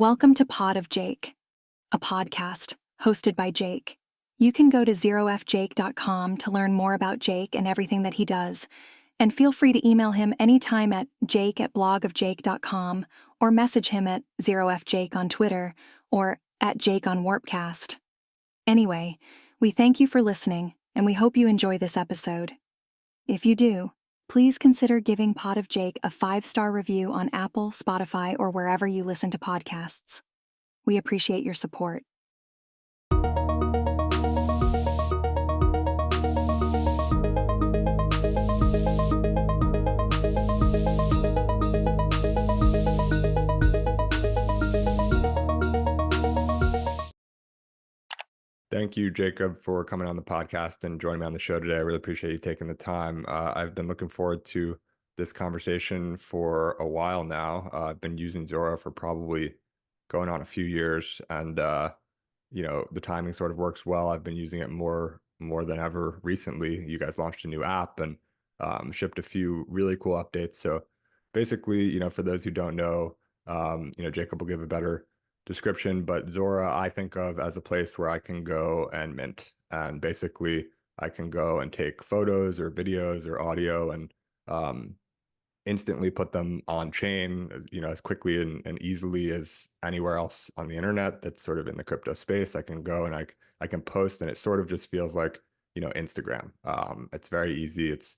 Welcome to Pod of Jake, a podcast hosted by Jake. You can go to zerofjake.com to learn more about Jake and everything that he does, and feel free to email him anytime at jake@blogofjake.com or message him at zerofjake on Twitter or at Jake on Warpcast. Anyway, we thank you for listening, and we hope you enjoy this episode. If you do, please consider giving Pod of Jake a 5-star review on Apple, Spotify, or wherever you listen to podcasts. We appreciate your support. Thank you, Jacob, for coming on the podcast and joining me on the show today. I really appreciate you taking the time. I've been looking forward to this conversation for a while now. I've been using Zora for probably going on a few years, and the timing sort of works well. I've been using it more than ever recently. You guys launched a new app and shipped a few really cool updates. So basically, for those who don't know, Jacob will give a better description, but Zora I think of as a place where I can go and mint, and basically I can go and take photos or videos or audio and instantly put them on chain, as quickly and easily as anywhere else on the internet that's sort of in the crypto space. I can go and I can post, and it sort of just feels like Instagram. It's very easy. It's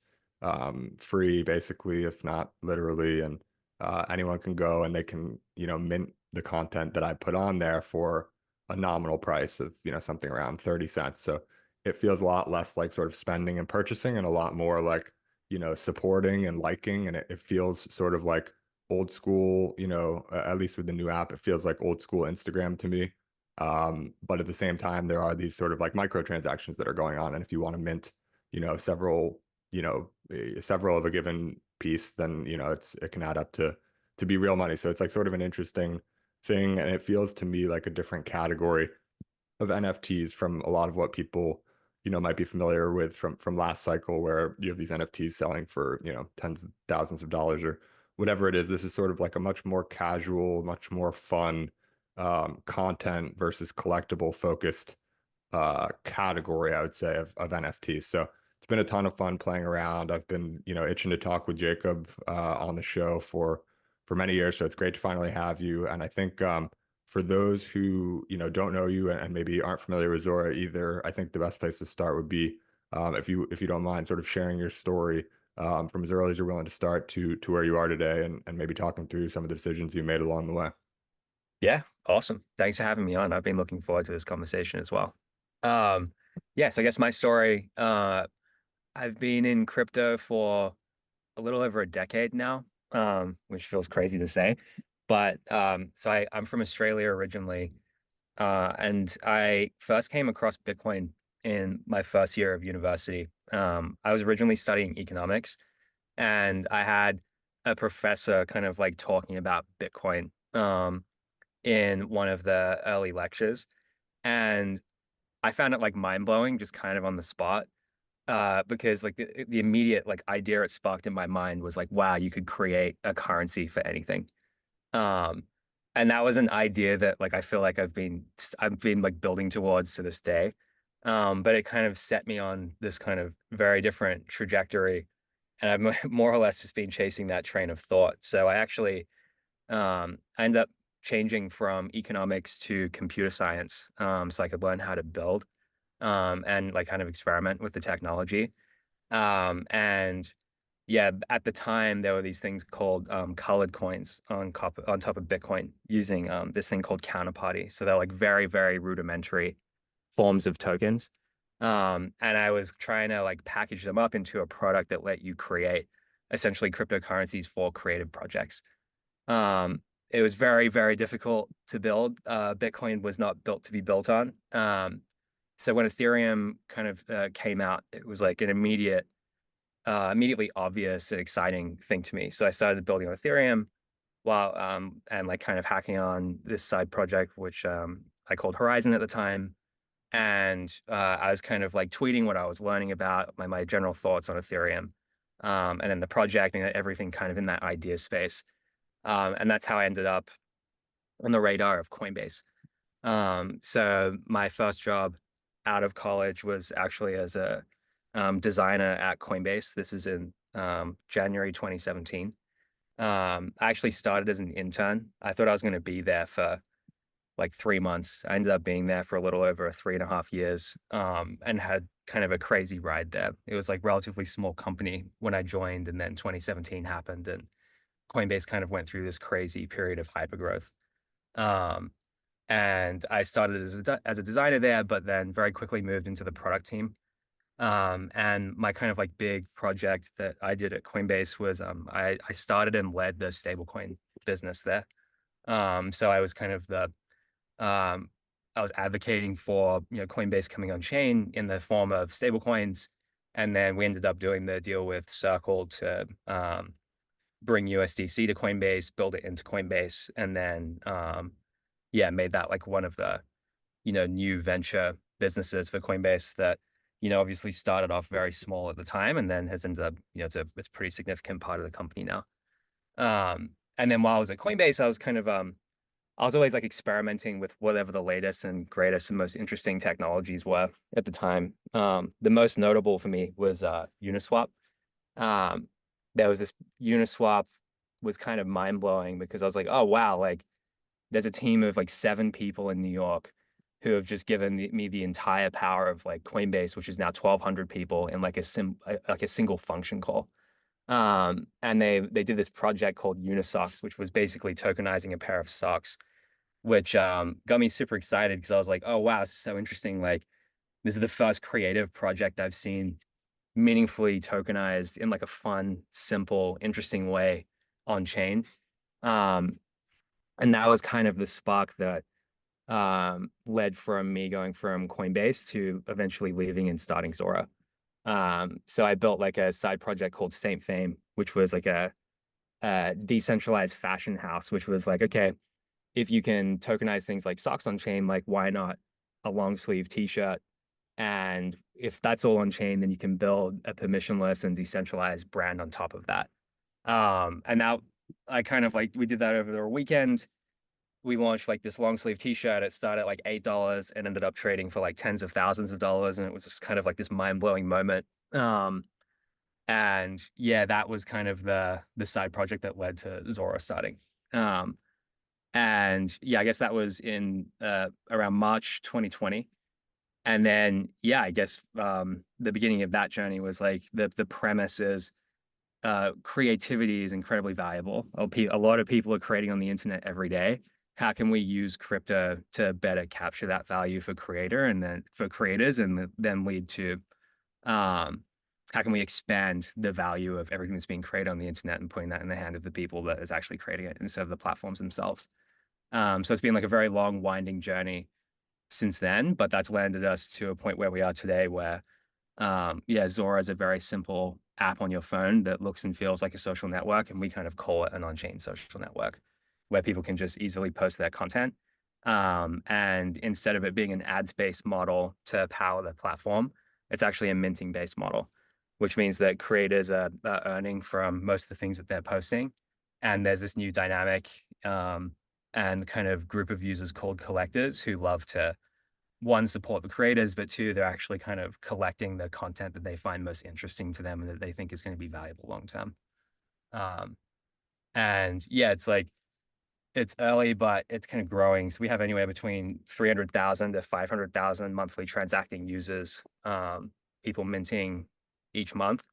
free basically, if not literally, and anyone can go and they can mint the content that I put on there for a nominal price of something around 30 cents. So it feels a lot less like sort of spending and purchasing, and a lot more like supporting and liking, and it feels sort of like old school, at least with the new app, it feels like old school Instagram to me. But at the same time, there are these sort of like microtransactions that are going on, and if you want to mint several of a given piece, then it can add up to be real money. So it's like sort of an interesting thing, and it feels to me like a different category of NFTs from a lot of what people might be familiar with from last cycle, where you have these NFTs selling for tens of thousands of dollars or whatever it is. This is sort of like a much more casual, much more fun content versus collectible focused category, I would say, of NFTs. So it's been a ton of fun playing around. I've been itching to talk with Jacob on the show for many years, so it's great to finally have you. And I think for those who don't know you and maybe aren't familiar with Zora either, I think the best place to start would be if you don't mind sort of sharing your story from as early as you're willing to start to where you are today, and maybe talking through some of the decisions you made along the way. Yeah, awesome. Thanks for having me on. I've been looking forward to this conversation as well. Yes, I guess my story, I've been in crypto for a little over a decade now, which feels crazy to say. But so I'm from Australia originally, and I first came across Bitcoin in my first year of university. I was originally studying economics, and I had a professor kind of like talking about Bitcoin in one of the early lectures, and I found it like mind blowing, just kind of on the spot. Because like the immediate like idea it sparked in my mind was like, wow, you could create a currency for anything. Um, and that was an idea that like I feel like I've been like building towards to this day. But it kind of set me on this kind of very different trajectory, and I've more or less just been chasing that train of thought. So I ended up changing from economics to computer science, so I could learn how to build and like kind of experiment with the technology. And yeah, at the time there were these things called colored coins on top of Bitcoin using this thing called counterparty. So they're like very, very rudimentary forms of tokens. And I was trying to like package them up into a product that let you create essentially cryptocurrencies for creative projects. It was very, very difficult to build. Bitcoin was not built to be built on. So when Ethereum kind of came out, it was like an immediately obvious and exciting thing to me. So I started building on Ethereum while and like kind of hacking on this side project, which I called Horizon at the time. And I was kind of like tweeting what I was learning about, my general thoughts on Ethereum, and then the project and everything kind of in that idea space. And that's how I ended up on the radar of Coinbase. So my first job out of college was actually as a designer at Coinbase. This is in January 2017. I actually started as an intern. I thought I was going to be there for like 3 months. I ended up being there for a little over 3.5 years, and had kind of a crazy ride there. It was like relatively small company when I joined, and then 2017 happened, and Coinbase kind of went through this crazy period of hypergrowth. Um, and I started as a designer there, but then very quickly moved into the product team. And my kind of like big project that I did at Coinbase was I started and led the stablecoin business there. So I was kind of um, I was advocating for Coinbase coming on chain in the form of stablecoins, and then we ended up doing the deal with Circle to bring USDC to Coinbase, build it into Coinbase, and then made that like one of the new venture businesses for Coinbase that obviously started off very small at the time and then has ended up it's a pretty significant part of the company now. And then while I was at Coinbase, I was kind of I was always like experimenting with whatever the latest and greatest and most interesting technologies were at the time. The most notable for me was Uniswap. Um, there was this Uniswap was kind of mind blowing because I was like, oh wow, like there's a team of like 7 people in New York who have just given me the entire power of like Coinbase, which is now 1,200 people in like a single function call. And they did this project called Unisocks, which was basically tokenizing a pair of socks, which got me super excited because I was like, oh wow, this is so interesting. Like this is the first creative project I've seen meaningfully tokenized in like a fun, simple, interesting way on chain. Um, and that was kind of the spark that led from me going from Coinbase to eventually leaving and starting Zora. So I built like a side project called Saint Fame, which was like a decentralized fashion house, which was like, okay, if you can tokenize things like socks on chain, like why not a long sleeve t-shirt? And if that's all on chain, then you can build a permissionless and decentralized brand on top of that. And now I kind of like, we did that over the weekend. We launched like this long sleeve t-shirt. It started at like $8 and ended up trading for like tens of thousands of dollars. And it was just kind of like this mind-blowing moment. And yeah, that was kind of the side project that led to Zora starting. And yeah, I guess that was in around March 2020. And then yeah, I guess the beginning of that journey was like the premise is creativity is incredibly valuable. A lot of people are creating on the internet every day. How can we use crypto to better capture that value for creator and then for creators, and then lead to how can we expand the value of everything that's being created on the internet and putting that in the hand of the people that is actually creating it instead of the platforms themselves. So it's been like a very long, winding journey since then, but that's landed us to a point where we are today where Zora is a very simple app on your phone that looks and feels like a social network, and we kind of call it an on-chain social network where people can just easily post their content. And instead of it being an ads-based model to power the platform, it's actually a minting-based model, which means that creators are earning from most of the things that they're posting. And there's this new dynamic and kind of group of users called collectors who love to, one, support the creators, but two, they're actually kind of collecting the content that they find most interesting to them and that they think is going to be valuable long term. And yeah, it's like, it's early, but it's kind of growing. So we have anywhere between 300,000 to 500,000 monthly transacting users, people minting each month.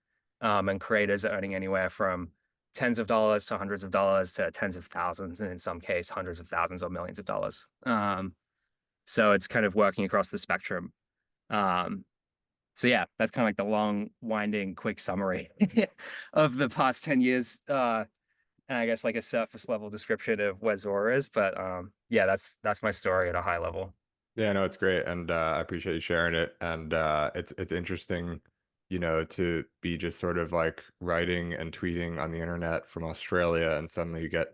And creators are earning anywhere from tens of dollars to hundreds of dollars to tens of thousands, and in some case, hundreds of thousands or millions of dollars. So it's kind of working across the spectrum. So yeah, that's kind of like the long, winding, quick summary of the past 10 years. And I guess like a surface level description of what Zora is. But yeah, that's my story at a high level. Yeah, no, it's great, and I appreciate you sharing it. And it's interesting, to be just sort of like writing and tweeting on the internet from Australia, and suddenly you get,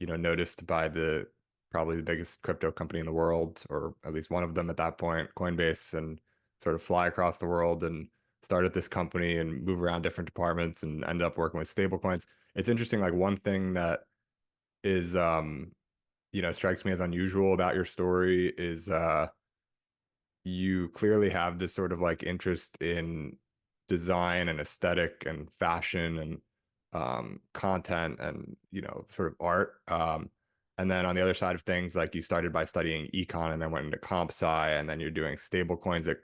noticed by the probably the biggest crypto company in the world, or at least one of them at that point, Coinbase, and sort of fly across the world and start at this company and move around different departments and end up working with stablecoins. It's interesting, like one thing that is strikes me as unusual about your story is you clearly have this sort of like interest in design and aesthetic and fashion and content and sort of art. And then on the other side of things, like you started by studying econ and then went into comp sci, and then you're doing stable coins at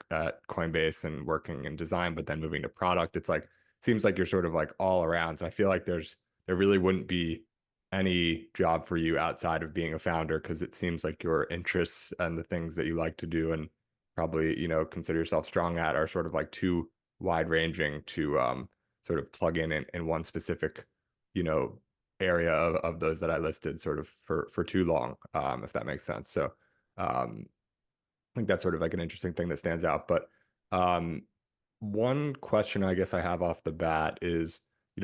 Coinbase and working in design, but then moving to product. It's like seems like you're sort of like all around. So I feel like there really wouldn't be any job for you outside of being a founder, because it seems like your interests and the things that you like to do and probably consider yourself strong at are sort of like too wide ranging to sort of plug in one specific area of those that I listed sort of for too long, if that makes sense. So I think that's sort of like an interesting thing that stands out. But one question I guess I have off the bat is,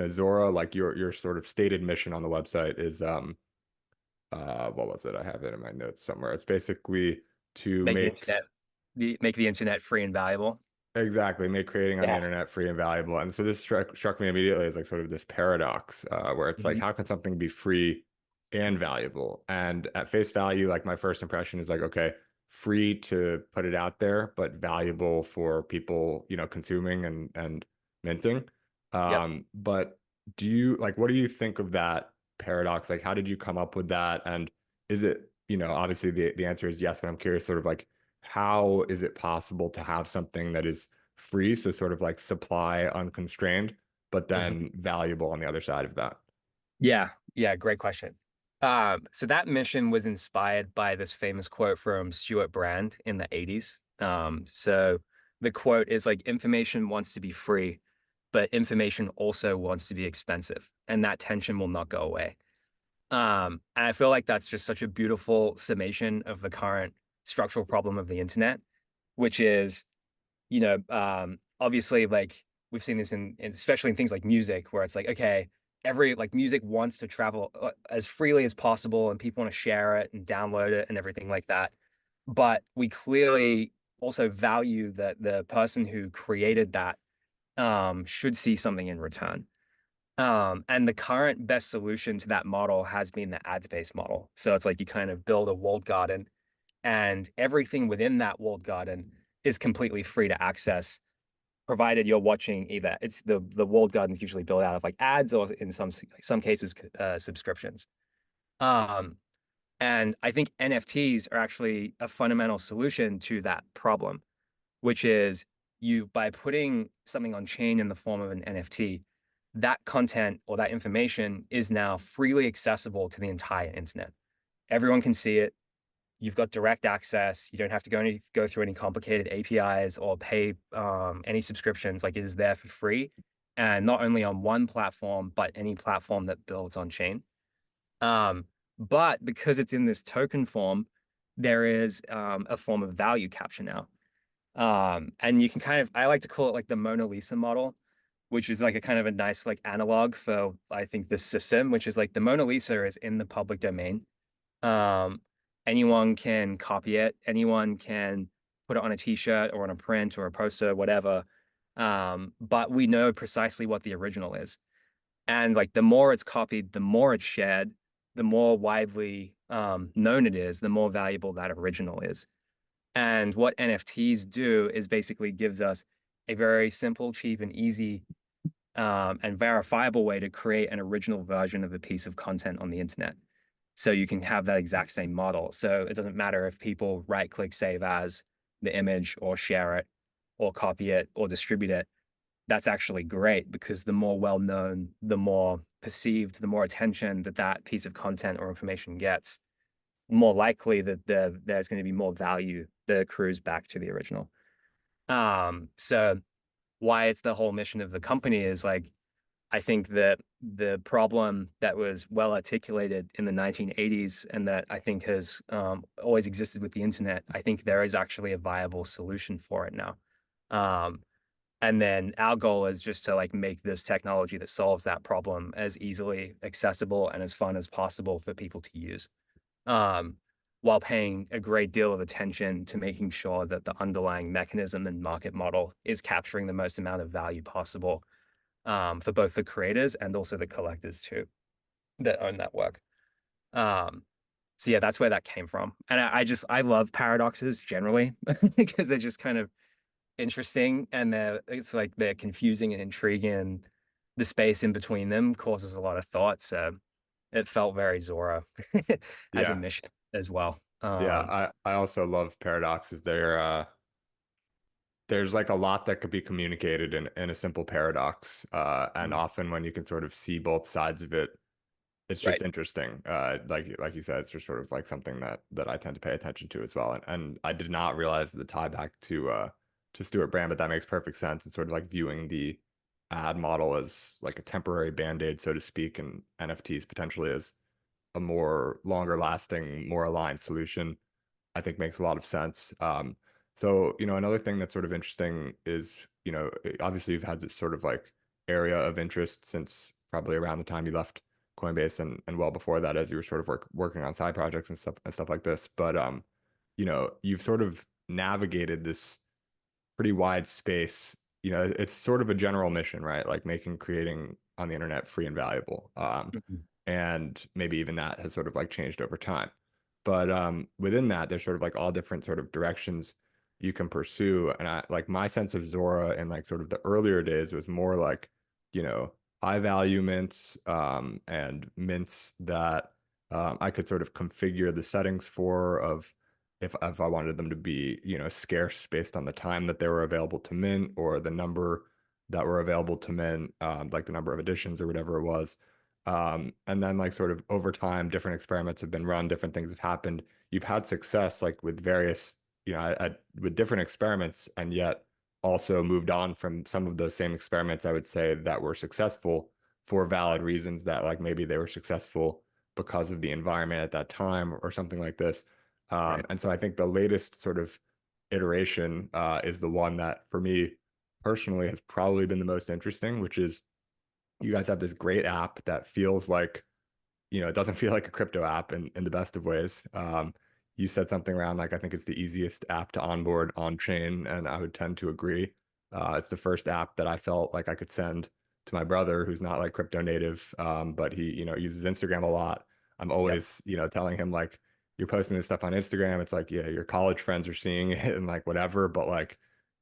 Zora, like your sort of stated mission on the website is what was it? I have it in my notes somewhere. It's basically to make the internet free and valuable. Exactly, make creating on the Yeah. internet free and valuable. And so this struck me immediately as like sort of this paradox, where it's like, Mhm. how can something be free and valuable? And at face value, like my first impression is like, okay, free to put it out there, but valuable for people, consuming and minting. Yep. But what do you think of that paradox? Like, how did you come up with that? And is it, obviously the answer is yes, but I'm curious sort of like, how is it possible to have something that is free, so sort of like supply unconstrained, but Mhm. then valuable on the other side of that? Yeah. Yeah. Great question. So that mission was inspired by this famous quote from Stuart Brand in the 80s. So the quote is like, information wants to be free, but information also wants to be expensive, and that tension will not go away. And I feel like that's just such a beautiful summation of the current structural problem of the internet, which is, obviously, like we've seen this especially in things like music, where it's like, okay, every like music wants to travel as freely as possible, and people want to share it and download it and everything like that. But we clearly also value that the person who created that should see something in return. And the current best solution to that model has been the ads-based model. So it's like you kind of build a walled garden, and everything within that walled garden is completely free to access, provided you're watching either it's the walled gardens usually built out of like ads, or in some cases subscriptions. Um, and I think NFTs are actually a fundamental solution to that problem, which is you by putting something on chain in the form of an NFT, that content or that information is now freely accessible to the entire internet. Everyone can see it. You've got direct access. You don't have to go through any complicated APIs or pay any subscriptions. Like, it is there for free, and not only on one platform, but any platform that builds on chain. But because it's in this token form, there is a form of value capture now. And you can I like to call it like the Mona Lisa model, which is like a kind of a nice like analog for, I think, this system, which is like the Mona Lisa is in the public domain. Um, Anyone can copy it. Anyone can put it on a t-shirt or on a print or a poster, whatever. But we know precisely what the original is. And like the more it's copied, the more it's shared, the more widely known it is, the more valuable that original is. And what NFTs do is basically gives us a very simple, cheap, and easy and verifiable way to create an original version of a piece of content on the internet. So you can have that exact same model. So it doesn't matter if people right click save as the image or share it or copy it or distribute it. That's actually great, because the more well known, the more perceived, the more attention that that piece of content or information gets, more likely that there's going to be more value that accrues back to the original. So why it's the whole mission of the company is like, I think that the problem that was well articulated in the 1980s, and that I think has always existed with the internet, I think there is actually a viable solution for it now. And then our goal is just to like make this technology that solves that problem as easily accessible and as fun as possible for people to use, um, while paying a great deal of attention to making sure that the underlying mechanism and market model is capturing the most amount of value possible, for both the creators and also the collectors too that own that work. Um, So yeah, that's where that came from. And I love paradoxes generally because they're just kind of interesting, and they're confusing and intriguing, and the space in between them causes a lot of thought. So it felt very Zora as a Yeah. mission as well. Yeah, I also love paradoxes. There's like a lot that could be communicated in a simple paradox. And Mm. often when you can sort of see both sides of it, it's just Right. interesting. Like you said, it's just sort of like something that I tend to pay attention to as well. And I did not realize the tie back to Stuart Brand, but that makes perfect sense. And sort of like viewing the ad model as like a temporary band-aid, so to speak, and NFTs potentially as a more longer lasting, more aligned solution, I think makes a lot of sense. So, another thing that's sort of interesting is, obviously you've had this sort of like area of interest since probably around the time you left Coinbase and well before that, as you were sort of working on side projects and stuff like this. But you've sort of navigated this pretty wide space. It's sort of a general mission, right? Like creating on the internet free and valuable. Mhm. And maybe even that has sort of like changed over time. But within that, there's sort of like all different sort of directions you can pursue. And I like my sense of Zora in like sort of the earlier days was more like, you know, high value mints and mints that I could sort of configure the settings for of if I wanted them to be, scarce based on the time that they were available to mint or the number that were available to mint, like the number of editions or whatever it was. And then like sort of over time, different experiments have been run, different things have happened. You've had success like with various, with different experiments, and yet also moved on from some of those same experiments, I would say, that were successful for valid reasons that like maybe they were successful because of the environment at that time or something like this. Right. And so I think the latest sort of iteration is the one that for me personally has probably been the most interesting, which is you guys have this great app that feels like, it doesn't feel like a crypto app in the best of ways. You said something around like, I think it's the easiest app to onboard on chain, and I would tend to agree. It's the first app that I felt like I could send to my brother who's not like crypto native, but he, uses Instagram a lot. I'm Yep. always, telling him like, you're posting this stuff on Instagram. It's like, yeah, your college friends are seeing it and like whatever, but like,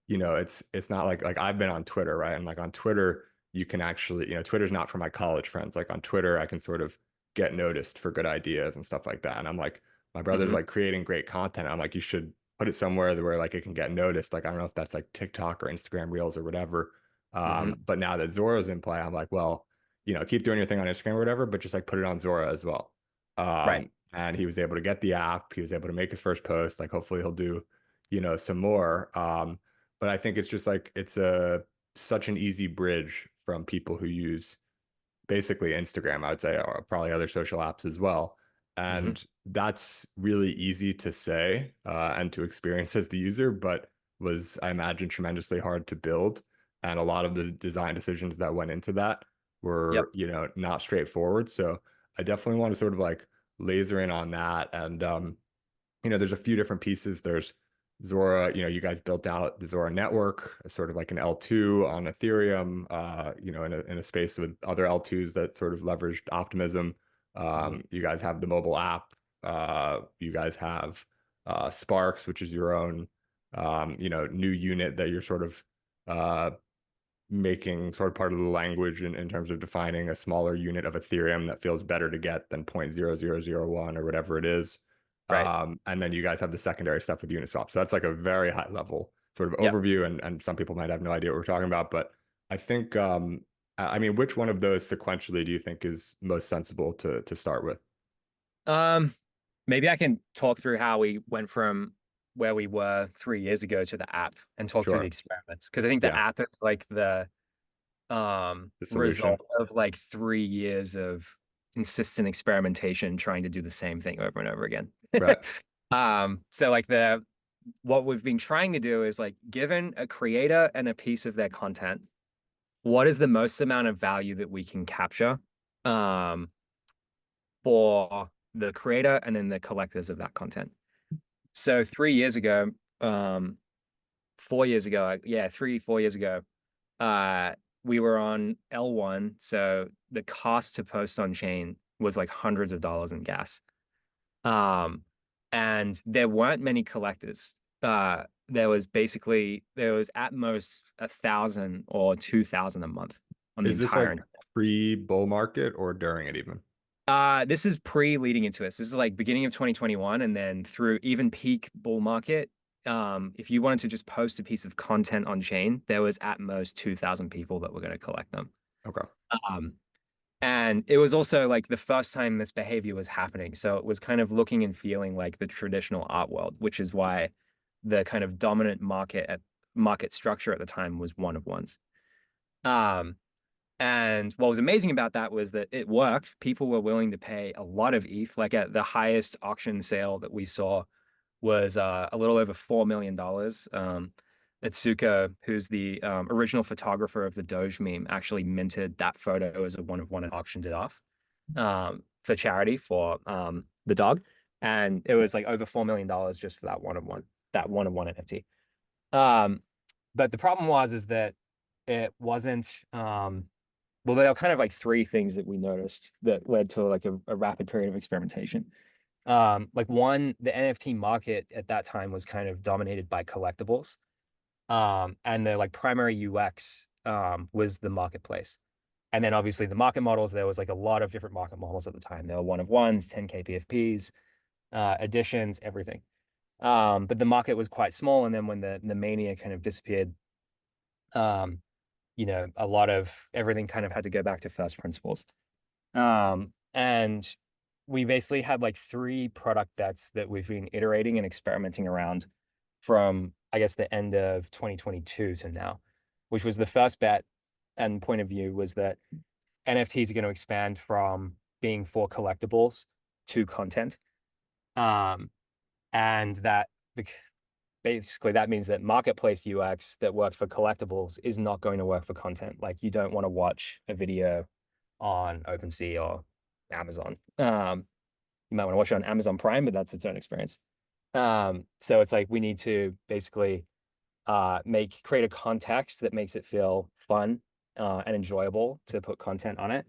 it's not like I've been on Twitter, right? And like on Twitter, you can actually, Twitter's not for my college friends. Like on Twitter, I can sort of get noticed for good ideas and stuff like that. And I'm like, my brother's Hmm. like creating great content. I'm like, you should put it somewhere where like it can get noticed. Like I don't know if that's like TikTok or Instagram Reels or whatever. Hmm. But now that Zora's in play, I'm like, well, keep doing your thing on Instagram or whatever, but just like put it on Zora as well. Right. And he was able to get the app. He was able to make his first post. Like hopefully he'll do, some more. But I think it's just like it's a such an easy bridge from people who use basically Instagram, I would say, or probably other social apps as well. Hmm. And that's really easy to say and to experience as the user, but was, I imagine, tremendously hard to build. And a lot of the design decisions that went into that Yep. were, not straightforward. So I definitely want to sort of like laser in on that. And there's a few different pieces. There's Zora, you guys built out the Zora network, sort of like an L2 on Ethereum, in a space with other L2s that sort of leveraged optimism. Hmm. You guys have the mobile app. You guys have Sparks, which is your own, new unit that you're sort of uh, making sort of part of the language in terms of defining a smaller unit of Ethereum that feels better to get than 0.0001 or whatever it is. Right. And then you guys have the secondary stuff with Uniswap. So that's like a very high level sort of Yep. overview. And some people might have no idea what we're talking about. But I think, I mean, which one of those sequentially do you think is most sensible to start with? Um, Maybe I can talk through how we went from where we were 3 years ago to the app and talk through the Sure. experiments. Because I think the Yeah. app is like the The solution. result of like 3 years of consistent experimentation trying to do the same thing over and over again. Right. So like the what we've been trying to do is like given a creator and a piece of their content, what is the most amount of value that we can capture um for the creator and then the collectors of that content. So 3 years ago, 4 years ago, yeah, 4 years ago, we were on L1. So the cost to post on chain was like hundreds of dollars in gas. And there weren't many collectors. There was at most 1,000 or 2,000 a month on the Is this like entire. pre-bull market or during it even? This is leading into this. This is like beginning of 2021, and then through even peak bull market. If you wanted to just post a piece of content on chain, there was at most 2,000 people that were going to collect them. Okay. And it was also like the first time this behavior was happening. So it was kind of looking and feeling like the traditional art world, which is why the kind of dominant market structure at the time was one of ones. And what was amazing about that was that it worked. People were willing to pay a lot of ETH. Like at the highest auction sale that we saw was a little over $4 million. Atsuko, who's the original photographer of the Doge meme, actually minted that photo as a one of one and auctioned it off for charity for the dog. And it was like over $4 million just for that one of one NFT. But the problem is that it wasn't well, there are kind of like three things that we noticed that led to like a rapid period of experimentation. Like one, the NFT market at that time was kind of dominated by collectibles. And the like primary UX was the marketplace. And then obviously the market models, there was like a lot of different market models at the time. There were one of ones, 10K PFPs, additions, everything. But the market was quite small. And then when the mania kind of disappeared, a lot of everything kind of had to go back to first principles. And we basically had like 3 product bets that we've been iterating and experimenting around from, I guess, the end of 2022 to now, which was the first bet and point of view was that NFTs are going to expand from being for collectibles to content. And that basically that means that marketplace UX that worked for collectibles is not going to work for content. Like you don't want to watch a video on OpenSea or Amazon. You might want to watch it on Amazon Prime, but that's its own experience. So it's like we need to basically create a context that makes it feel fun and enjoyable to put content on it,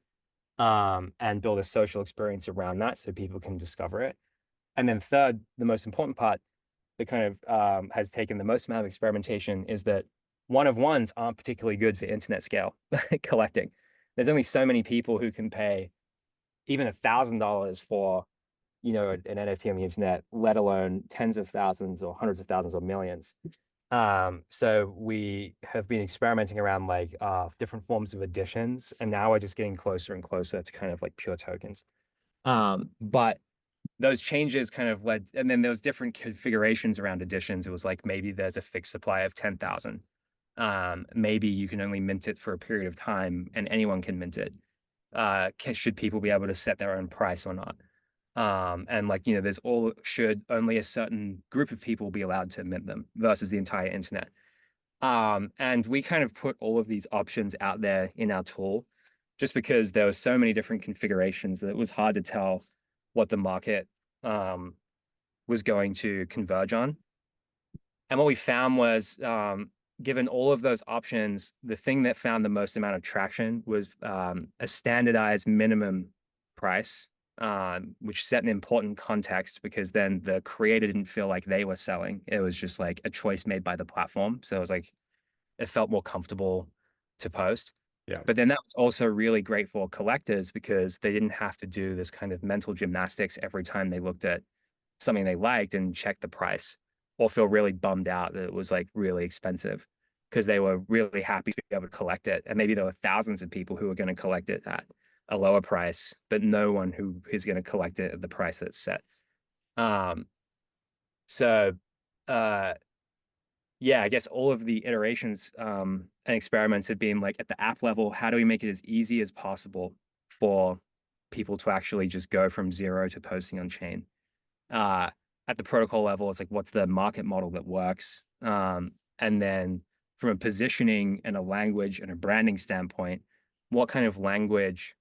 and build a social experience around that so people can discover it. And then third, the most important part that kind of has taken the most amount of experimentation is that one of ones aren't particularly good for internet scale collecting. There's only so many people who can pay even $1,000 for an NFT on the internet, let alone tens of thousands or hundreds of thousands or millions. So we have been experimenting around like different forms of additions, and now we're just getting closer and closer to kind of like pure tokens. But those changes kind of led, and then there was different configurations around additions. It was like maybe there's a fixed supply of 10,000. Maybe you can only mint it for a period of time, and anyone can mint it. Should people be able to set their own price or not? And like, should only a certain group of people be allowed to mint them versus the entire internet. And we kind of put all of these options out there in our tool just because there were so many different configurations that it was hard to tell what the market was going to converge on. And what we found was, given all of those options, the thing that found the most amount of traction was a standardized minimum price, which set an important context because then the creator didn't feel like they were selling. It was just like a choice made by the platform. So it was like, it felt more comfortable to post. Yeah. But then that was also really great for collectors because they didn't have to do this kind of mental gymnastics every time they looked at something they liked and checked the price, or feel really bummed out that it was like really expensive because they were really happy to be able to collect it. And maybe there were thousands of people who were going to collect it at a lower price, but no one who is going to collect it at the price that's set. Yeah, I guess all of the iterations and experiments have been like at the app level, how do we make it as easy as possible for people to actually just go from zero to posting on chain? At the protocol level, it's like, what's the market model that works? And then from a positioning and a language and a branding standpoint, what kind of language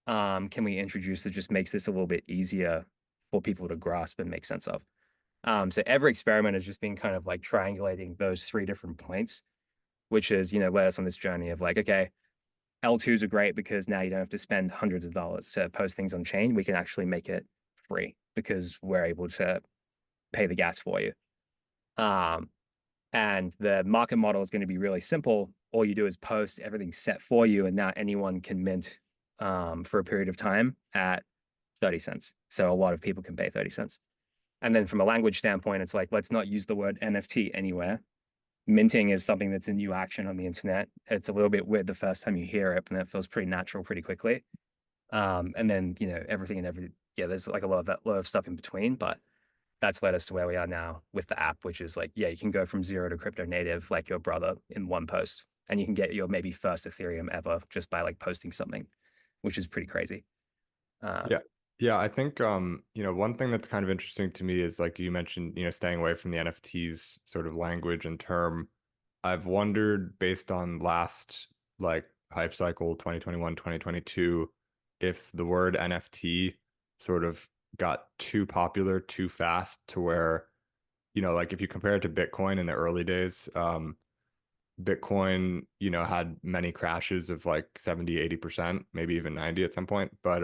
can we introduce that just makes this a little bit easier for people to grasp and make sense of? So every experiment has just been kind of like triangulating those 3 different points, which is, led us on this journey of like, okay, L2s are great because now you don't have to spend hundreds of dollars to post things on chain. We can actually make it free. because we're able to pay the gas for you. And the market model is going to be really simple. All you do is post, everything's set for you, and now anyone can mint for a period of time at 30 cents. So a lot of people can pay 30 cents. And then from a language standpoint, it's like, let's not use the word NFT anywhere. Minting is something that's a new action on the internet. It's a little bit weird the first time you hear it, and it feels pretty natural pretty quickly. And then, everything and there's like a lot of stuff in between, but that's led us to where we are now with the app, which is like, you can go from zero to crypto native like your brother in one post, and you can get your maybe first Ethereum ever just by like posting something, which is pretty crazy. Yeah. Yeah, I think one thing that's kind of interesting to me is like you mentioned, staying away from the NFTs sort of language and term. I've wondered based on last like hype cycle 2021, 2022, if the word NFT sort of got too popular too fast to where, like if you compare it to Bitcoin in the early days, Bitcoin, had many crashes of like 70, 80%, maybe even 90 at some point, but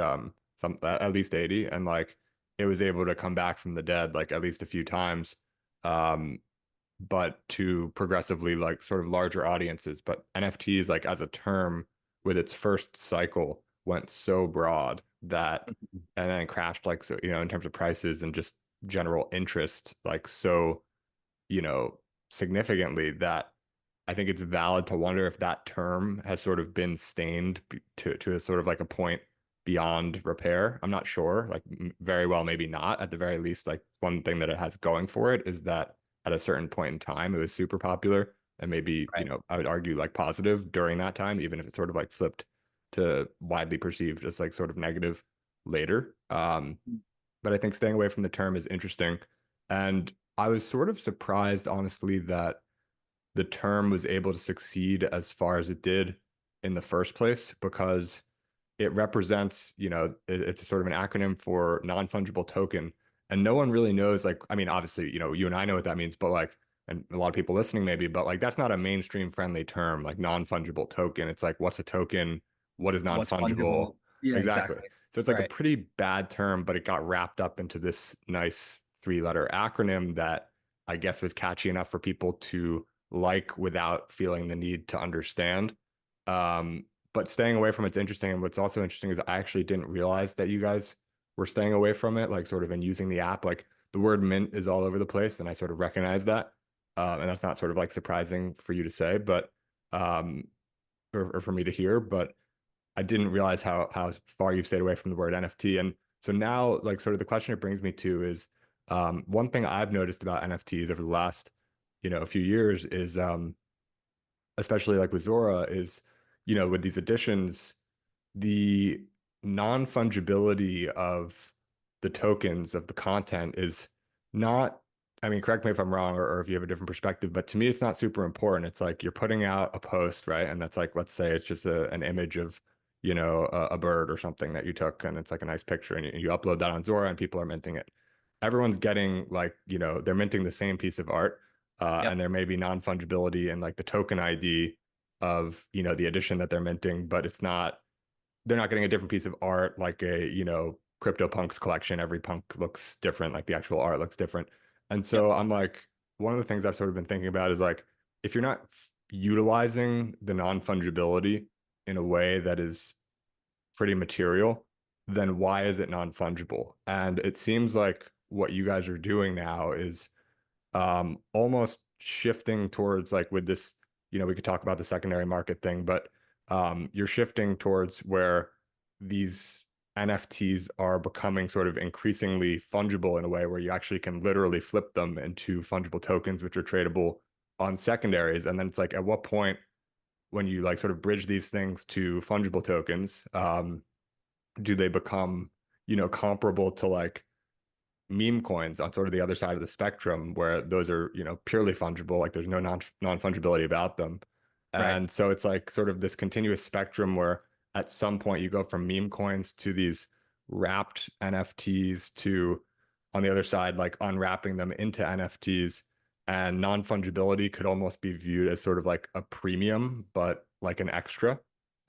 at least 80. And like it was able to come back from the dead like at least a few times. But to progressively like sort of larger audiences. But NFTs like as a term with its first cycle went so broad that and then crashed like so, in terms of prices and just general interest like so, significantly that I think it's valid to wonder if that term has sort of been stained to a sort of like a point beyond repair. I'm not sure, like very well, maybe not. At the very least, like one thing that it has going for it is that at a certain point in time, it was super popular and maybe, Right. I would argue like positive during that time, even if it sort of like flipped to widely perceived as like sort of negative later. But I think staying away from the term is interesting. And I was sort of surprised, honestly, that the term was able to succeed as far as it did in the first place because it represents, it's a sort of an acronym for non-fungible token. And no one really knows, like, I mean, obviously, you and I know what that means, but like, and a lot of people listening maybe, but like, that's not a mainstream friendly term, like non-fungible token. It's like, what's a token? What is What's non-fungible? fungible? Yeah, Exactly. exactly. So it's like a Right. pretty bad term, but it got wrapped up into this nice three-letter acronym that I guess was catchy enough for people to like without feeling the need to understand. But staying away from it's interesting. And what's also interesting is I actually didn't realize that you guys were staying away from it, like sort of in using the app. Like the word mint is all over the place, and I sort of recognize that. And that's not sort of like surprising for you to say, but or for me to hear, but I didn't realize how far you've stayed away from the word NFT. And so now, like sort of the question it brings me to is one thing I've noticed about NFTs over the last, a few years is especially like with Zora is, with these additions, the non-fungibility of the tokens of the content is not, I mean, correct me if I'm wrong or if you have a different perspective, but to me, it's not super important. It's like you're putting out a post, right? And that's like, let's say it's just an image of, a bird or something that you took and it's like a nice picture and you upload that on Zora and people are minting it. Everyone's getting like, they're minting the same piece of art Yep. and there may be non-fungibility and like the token ID of, the edition that they're minting, but they're not getting a different piece of art like a, CryptoPunks collection. Every punk looks different, like the actual art looks different. And Yep. so I'm like, one of the things I've sort of been thinking about is like, if you're not utilizing the non-fungibility in a way that is pretty material, then why is it non-fungible? And it seems like what you guys are doing now is almost shifting towards like with this, we could talk about the secondary market thing, but you're shifting towards where these NFTs are becoming sort of increasingly fungible in a way where you actually can literally flip them into fungible tokens, which are tradable on secondaries. And then it's like, at what point when you like sort of bridge these things to fungible tokens, do they become, comparable to like meme coins on sort of the other side of the spectrum where those are, purely fungible, like there's no non-fungibility about them. Right. And so it's like sort of this continuous spectrum where at some point you go from meme coins to these wrapped NFTs to on the other side, like unwrapping them into NFTs and non-fungibility could almost be viewed as sort of like a premium, but like an extra.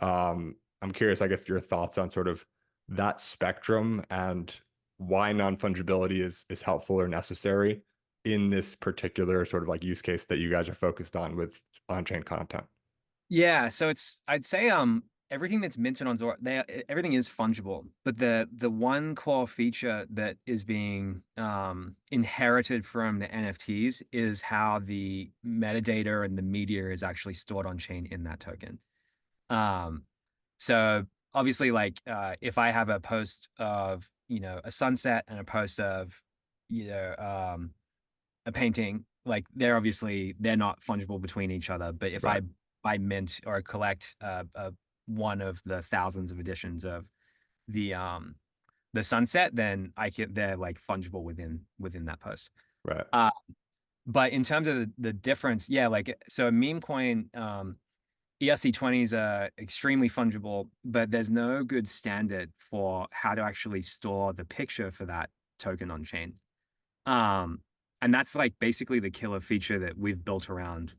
I'm curious, I guess, your thoughts on sort of that spectrum and why non-fungibility is helpful or necessary in this particular sort of like use case that you guys are focused on with on-chain content. Yeah, so I'd say everything that's minted on Zora, everything is fungible, but the one core feature that is being inherited from the NFTs is how the metadata and the media is actually stored on chain in that token. So obviously, like if I have a post of a sunset and a post of a painting, like they're not fungible between each other. But if Right. I mint or collect one of the thousands of editions of the sunset, then they're like fungible within that post. Right. Uh, but in terms of the difference, yeah, like so a meme coin, ERC20s are extremely fungible, but there's no good standard for how to actually store the picture for that token on chain. And that's like basically the killer feature that we've built around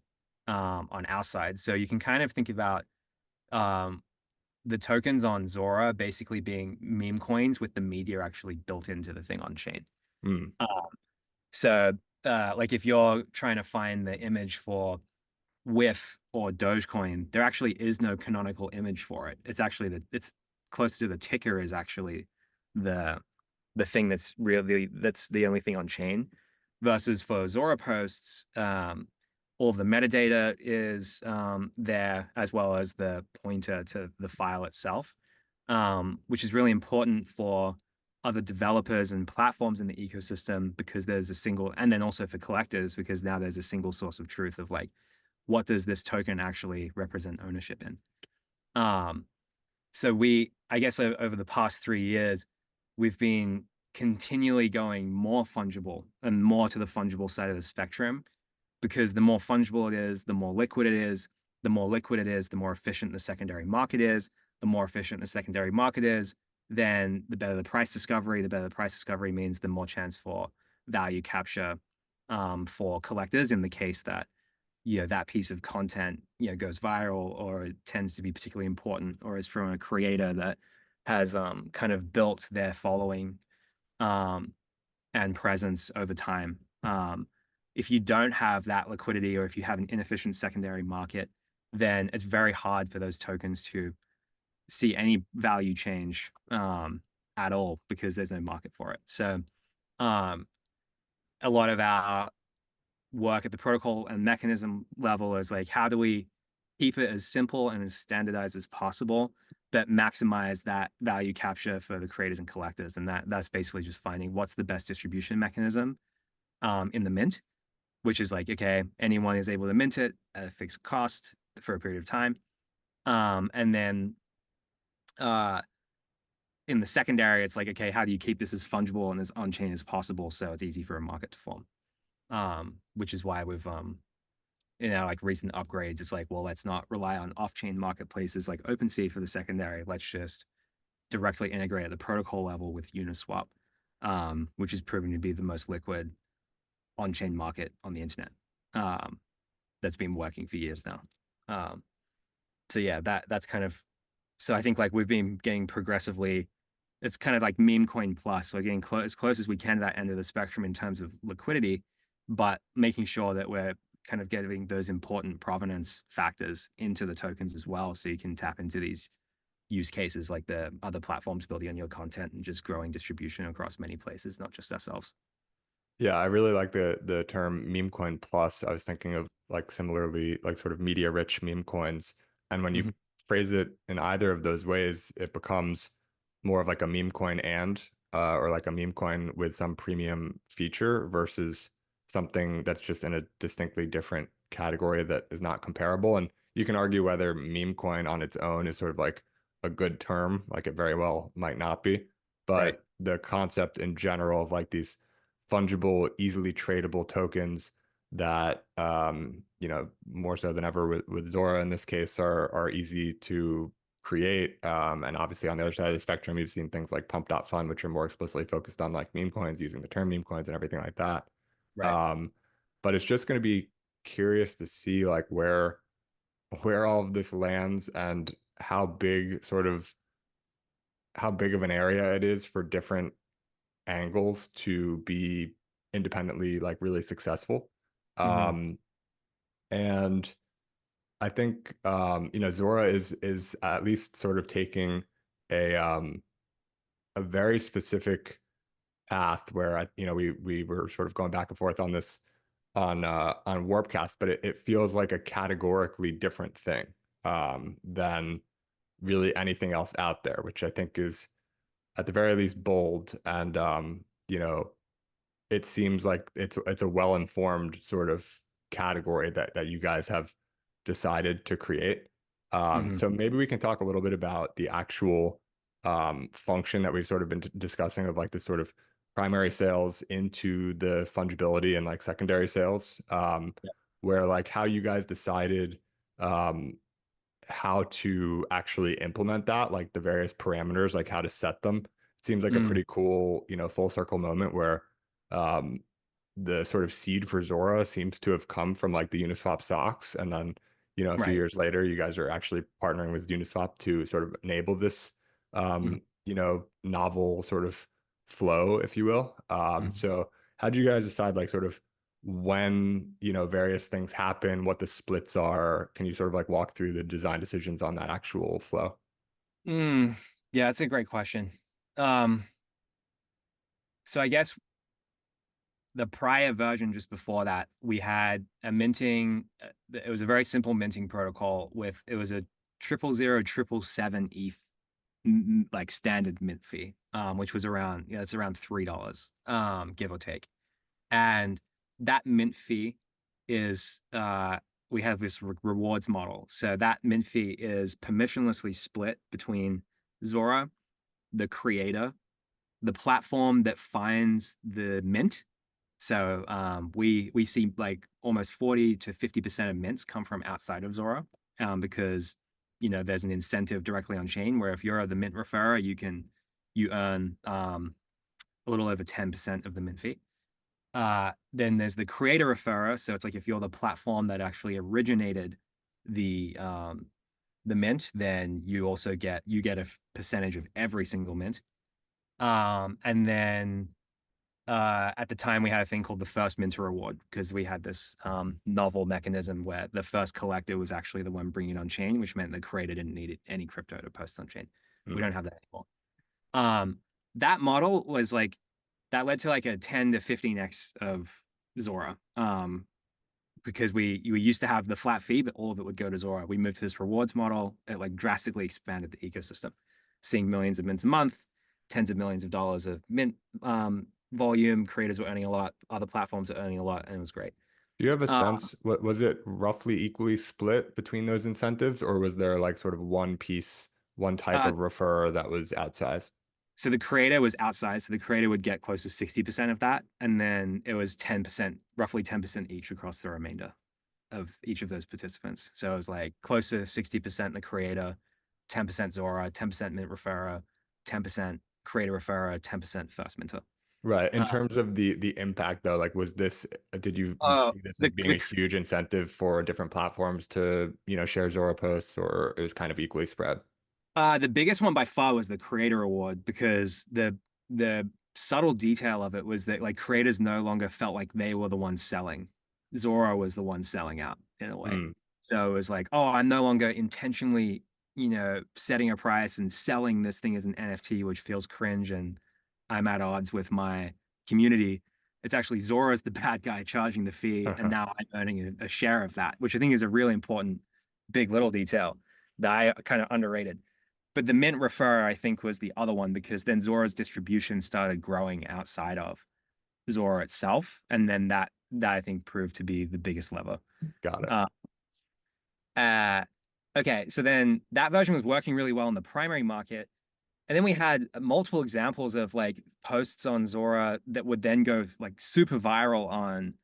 on our side. So you can kind of think about um, the tokens on Zora basically being meme coins with the media actually built into the thing on chain. Mm. So like if you're trying to find the image for WIF or Dogecoin, there actually is no canonical image for it. It's actually it's close to the ticker is actually the thing that's the only thing on chain. Versus for Zora posts, all of the metadata is there as well as the pointer to the file itself, which is really important for other developers and platforms in the ecosystem because there's a single, and then also for collectors because now there's a single source of truth of like, what does this token actually represent ownership in? So I guess over the past 3 years, we've been continually going more fungible and more to the fungible side of the spectrum because the more fungible it is, the more liquid it is. The more liquid it is, the more efficient the secondary market is. The more efficient the secondary market is, then the better the price discovery. The better the price discovery means the more chance for value capture for collectors in the case that that piece of content goes viral or it tends to be particularly important or is from a creator that has kind of built their following and presence over time. If you don't have that liquidity or if you have an inefficient secondary market, then it's very hard for those tokens to see any value change at all because there's no market for it. So a lot of our work at the protocol and mechanism level is like, how do we keep it as simple and as standardized as possible that maximize that value capture for the creators and collectors? And that's basically just finding what's the best distribution mechanism in the mint, which is like, okay, anyone is able to mint it at a fixed cost for a period of time. And then in the secondary, it's like, okay, how do you keep this as fungible and as on-chain as possible so it's easy for a market to form? Which is why we've like recent upgrades, it's like, well, let's not rely on off-chain marketplaces like OpenSea for the secondary. Let's just directly integrate at the protocol level with Uniswap, which is proving to be the most liquid on-chain market on the internet. That's been working for years now. So yeah, that's kind of, so I think like we've been getting progressively, it's kind of like meme coin plus. So we're getting as close as we can to that end of the spectrum in terms of liquidity, but making sure that we're kind of getting those important provenance factors into the tokens as well. So you can tap into these use cases like the other platforms building on your content and just growing distribution across many places, not just ourselves. Yeah, I really like the term meme coin plus. I was thinking of like similarly like sort of media rich meme coins. And when you Mm-hmm. phrase it in either of those ways, it becomes more of like a meme coin or like a meme coin with some premium feature versus something that's just in a distinctly different category that is not comparable. And you can argue whether meme coin on its own is sort of like a good term, like it very well might not be. Right. But the concept in general of like these fungible, easily tradable tokens that more so than ever with Zora in this case are easy to create. And obviously on the other side of the spectrum, you've seen things like pump.fund, which are more explicitly focused on like meme coins, using the term meme coins and everything like that. Right. Um, but it's just going to be curious to see like where all of this lands and how big of an area it is for different angles to be independently like really successful. Hmm. And I think Zora is at least sort of taking a very specific path where we were sort of going back and forth on this on Warpcast, but it feels like a categorically different thing than really anything else out there, which I think is at the very least bold. And it seems like it's a well-informed sort of category that you guys have decided to create. Hmm. So maybe we can talk a little bit about the actual function that we've sort of been discussing of like the sort of primary sales into the fungibility and like secondary sales, where like how you guys decided um, how to actually implement that, like the various parameters, like how to set them. It seems like a Mm, pretty cool, full circle moment where um, the sort of seed for Zora seems to have come from like the Uniswap socks. And then, a few right. years later, you guys are actually partnering with Uniswap to sort of enable this, Mhm, novel sort of flow, if you will. mhm. So how do you guys decide like sort of when various things happen, what the splits are? Can you sort of like walk through the design decisions on that actual flow? Mm, yeah, that's a great question. Um, so I guess the prior version just before that, we had a minting. It was a very simple minting protocol with it was a 000 777 ETH like standard mint fee, which was around it's around $3, give or take. And that mint fee is we have this rewards model. So that mint fee is permissionlessly split between Zora, the creator, the platform that finds the mint. So we see like almost 40 to 50% of mints come from outside of Zora, because there's an incentive directly on chain where if you're the mint referrer, you earn a little over 10% of the mint fee. Then there's the creator referrer. So it's like if you're the platform that actually originated the mint, then you get a percentage of every single mint. And then at the time we had a thing called the first minter reward because we had this novel mechanism where the first collector was actually the one bringing it on chain, which meant the creator didn't need any crypto to post on chain. We Mm. don't have that anymore. That model was like that led to like a 10 to 15x of Zora. Because we used to have the flat fee, but all of it would go to Zora. We moved to this rewards model. It like drastically expanded the ecosystem, seeing millions of mints a month, tens of millions of dollars of mint volume. Creators were earning a lot, other platforms are earning a lot, and it was great. Do you have a Uh, sense, what was it roughly equally split between those incentives, or was there like sort of one piece, one type uh, of referrer that was outsized? so the creator was outside, so the creator would get close to 60% of that, and then it was 10%, roughly 10% each across the remainder of each of those participants. So it was like close to 60% the creator, 10% Zora, 10% mint referrer, 10% creator referrer, 10% first minter. Right. In Uh, terms of the impact though, like was this, did you uh, see this as the, being a the huge incentive for different platforms to, share Zora posts, or it was kind of equally spread? the biggest one by far was the creator award because the subtle detail of it was that like creators no longer felt like they were the ones selling. Zora was the one selling out in a way. Mm. So it was like, oh, I'm no longer intentionally, setting a price and selling this thing as an NFT, which feels cringe and I'm at odds with my community. It's actually Zora's the bad guy charging the fee, and now I'm earning a share of that, which I think is a really important big little detail that I kind of underrated. But the mint refer, I think, was the other one because then Zora's distribution started growing outside of Zora itself, and then that I think proved to be the biggest lever. Got it. Uh, uh, okay, so then that version was working really well in the primary market, and then we had multiple examples of like posts on Zora that would then go like super viral on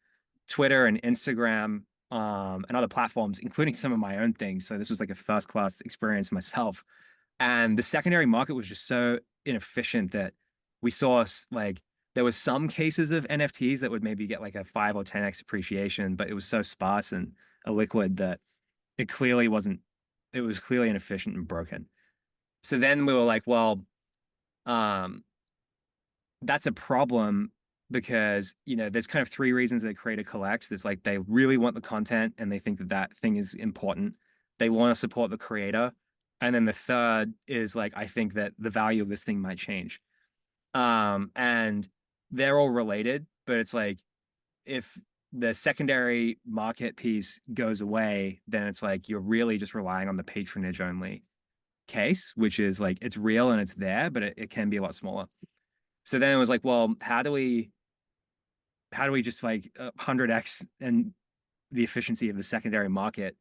Twitter and Instagram, and other platforms, including some of my own things. So this was like a first class experience for myself. And the secondary market was just so inefficient that we saw like there was some cases of NFTs that would maybe get like a 5 or 10x appreciation, but it was so sparse and illiquid that it was clearly inefficient and broken. So then we were like, well, um, that's a problem because, you know, there's kind of three reasons that a creator collects. There's like they really want the content and they think that that thing is important. They want to support the creator. And then the third is like, I think that the value of this thing might change. And they're all related, but it's like if the secondary market piece goes away, then it's like you're really just relying on the patronage only case, which is like it's real and it's there, but it can be a lot smaller. So then it was like, well, how do we just like 100x and the efficiency of the secondary market?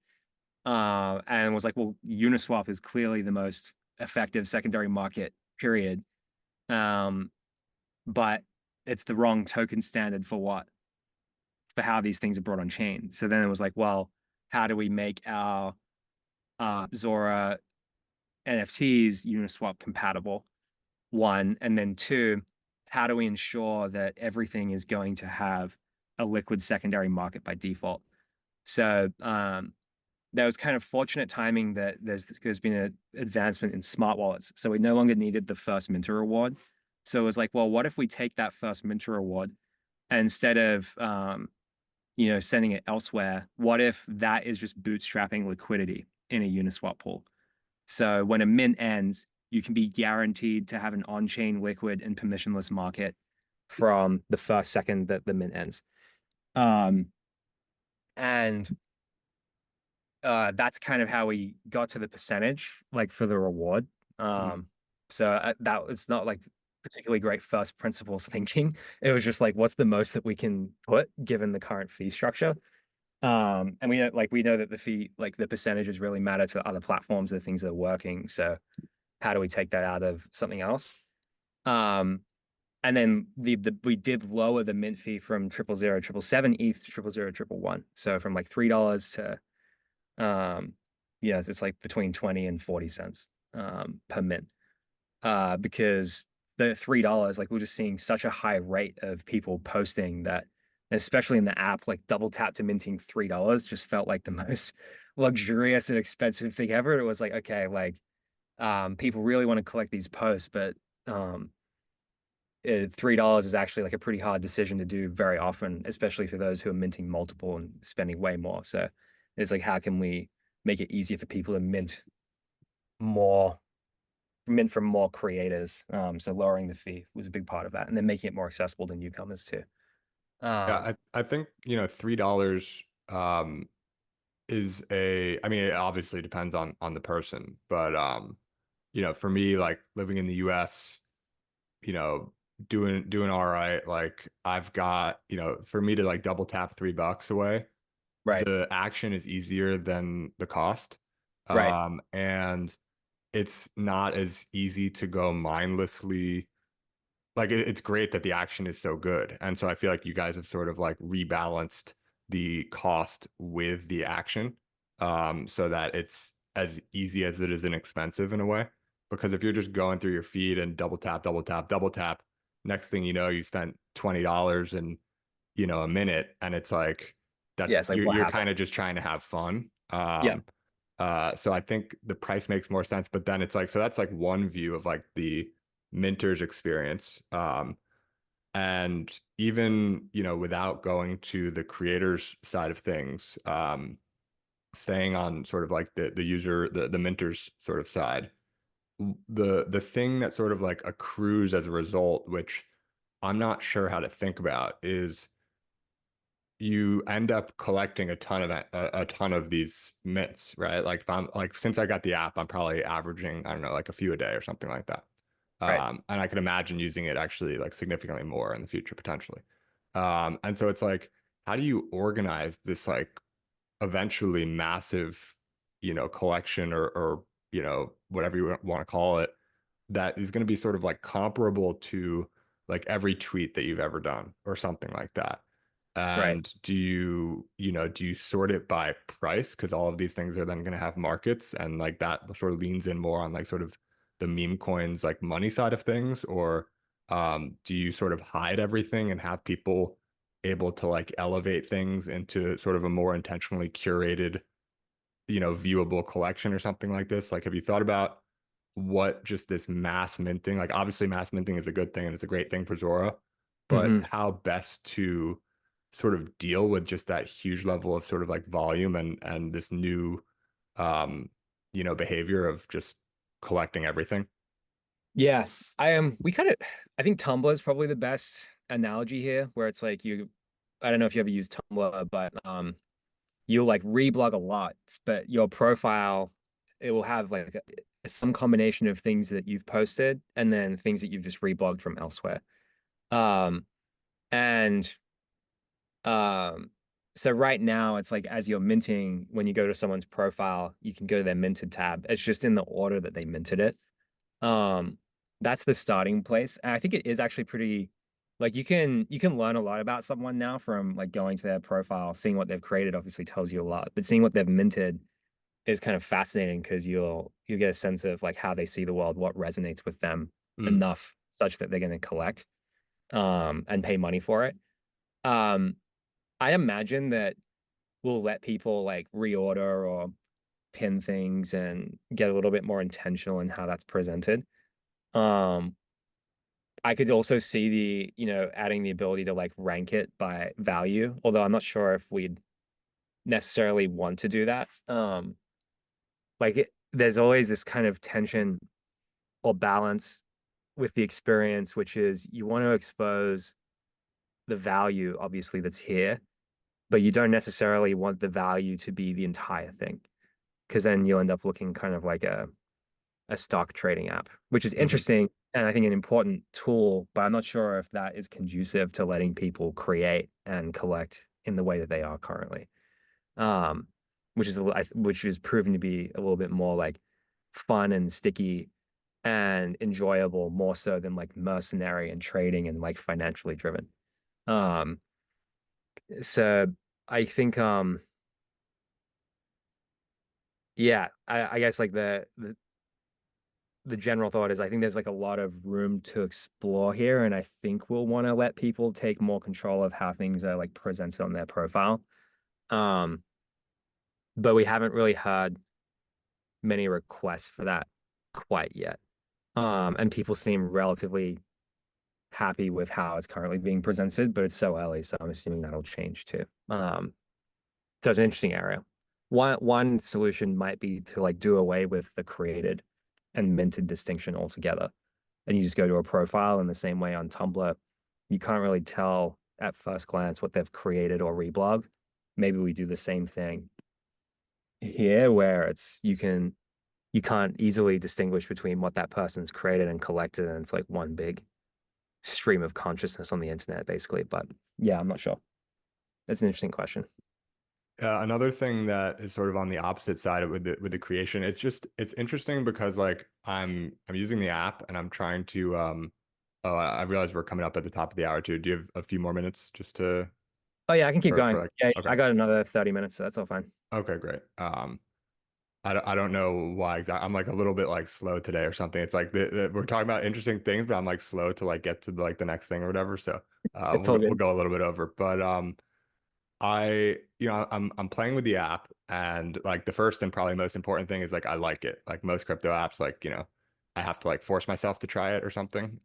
And was like, well, Uniswap is clearly the most effective secondary market, period. But it's the wrong token standard for how these things are brought on chain. So then it was like, well, how do we make our Zora NFTs Uniswap compatible? One, and then two, how do we ensure that everything is going to have a liquid secondary market by default? So there was kind of fortunate timing that there's been an advancement in smart wallets. So we no longer needed the first minter reward. So it was like, well, what if we take that first minter reward and instead of sending it elsewhere, what if that is just bootstrapping liquidity in a Uniswap pool? So when a mint ends, you can be guaranteed to have an on-chain liquid and permissionless market from the first second that the mint ends. And that's kind of how we got to the percentage, like for the reward. So that was not like particularly great first principles thinking. It was just like, what's the most that we can put given the current fee structure? And we know that the fee, like the percentages really matter to other platforms, the things that are working. So how do we take that out of something else? And then we did lower the mint fee from 0.00077 ETH to 0.00011. So from like $3 to it's like between 20 and 40 cents per mint. Because the $3, like we're just seeing such a high rate of people posting that, especially in the app, like double tap to minting $3 just felt like the most luxurious and expensive thing ever. It was like, okay, like people really want to collect these posts, but $3 is actually like a pretty hard decision to do very often, especially for those who are minting multiple and spending way more. So it's like, how can we make it easier for people to mint from more creators? So lowering the fee was a big part of that, and then making it more accessible to newcomers too. Yeah, I think $3 is I mean, it obviously depends on the person, but for me, like living in the US, doing all right, like I've got, for me to like double tap $3 away, Right, the action is easier than the cost. right, And it's not as easy to go mindlessly. Like it's great that the action is so good. And so I feel like you guys have sort of like rebalanced the cost with the action, so that it's as easy as it is inexpensive in a way. Because if you're just going through your feed and double tap, double tap, double tap, next thing you know, you spent $20 in, a minute, and it's like yeah. that's It's like, what you're happened? kind of just trying to have fun. Yeah, So I think the price makes more sense, but then it's like, so that's like one view of like the minter's experience. And even, without going to the creator's side of things, staying on sort of like the user, the minter's sort of side, the thing that sort of like accrues as a result, which I'm not sure how to think about, is you end up collecting a ton of these mints, right? Like if I'm like, since I got the app, I'm probably averaging, I don't know, like a few a day or something like that. right, And I can imagine using it actually like significantly more in the future potentially. And so it's like, how do you organize this like eventually massive, collection or whatever you want to call it, that is going to be sort of like comparable to like every tweet that you've ever done or something like that? right. And do you sort it by price? Because all of these things are then going to have markets, and like that sort of leans in more on like sort of the meme coins, like money side of things, or do you sort of hide everything and have people able to like elevate things into sort of a more intentionally curated, viewable collection or something like this? Like, have you thought about what just this mass minting, like obviously mass minting is a good thing and it's a great thing for Zora, but Hmm. how best to sort of deal with just that huge level of sort of like volume and this new behavior of just collecting everything. Yeah, I am. We kind of, I think Tumblr is probably the best analogy here, where it's like I don't know if you ever use Tumblr, but you'll like reblog a lot, but your profile, it will have like some combination of things that you've posted and then things that you've just reblogged from elsewhere. Um, and um, so right now it's like as you're minting, when you go to someone's profile, you can go to their minted tab. It's just in the order that they minted it. Um, that's the starting place. And I think it is actually pretty like you can learn a lot about someone now from like going to their profile, seeing what they've created obviously tells you a lot, but seeing what they've minted is kind of fascinating because you get a sense of like how they see the world, what resonates with them Mm, enough such that they're going to collect and pay money for it. Um, I imagine that we'll let people like reorder or pin things and get a little bit more intentional in how that's presented. Um, I could also see adding the ability to like rank it by value, although I'm not sure if we'd necessarily want to do that. There's always this kind of tension or balance with the experience, which is you want to expose the value, obviously, that's here, but you don't necessarily want the value to be the entire thing, because then you'll end up looking kind of like a stock trading app, which is mhm. interesting and I think an important tool, but I'm not sure if that is conducive to letting people create and collect in the way that they are currently. Um, which is proven to be a little bit more like fun and sticky and enjoyable, more so than like mercenary and trading and like financially driven. Um, so I think yeah, I guess like the general thought is I think there's like a lot of room to explore here, and I think we'll want to let people take more control of how things are like presented on their profile. Um, but we haven't really heard many requests for that quite yet. And people seem relatively happy with how it's currently being presented, but it's so early, so I'm assuming that'll change too. So it's an interesting area. One solution might be to like do away with the created and minted distinction altogether. And you just go to a profile in the same way on Tumblr. You can't really tell at first glance what they've created or reblogged. Maybe we do the same thing here where you can't easily distinguish between what that person's created and collected, and it's like one big stream of consciousness on the internet, basically. But yeah, I'm not sure. That's an interesting question. Another thing that is sort of on the opposite side of with the creation, it's interesting because like I'm using the app and I'm trying to oh, I realize we're coming up at the top of the hour too. Do you have a few more minutes just to Oh yeah, I can keep for going. like Yeah, okay. I got another 30 minutes, so that's all fine. Okay, great. I don't know why exactly. I'm like a little bit like slow today or something. It's like we're talking about interesting things, but I'm like slow to like get to like the next thing or whatever. So It's all we'll good. go a little bit over. But I'm playing with the app, and like the first and probably most important thing is like I like it. Like most crypto apps, like I have to like force myself to try it or something.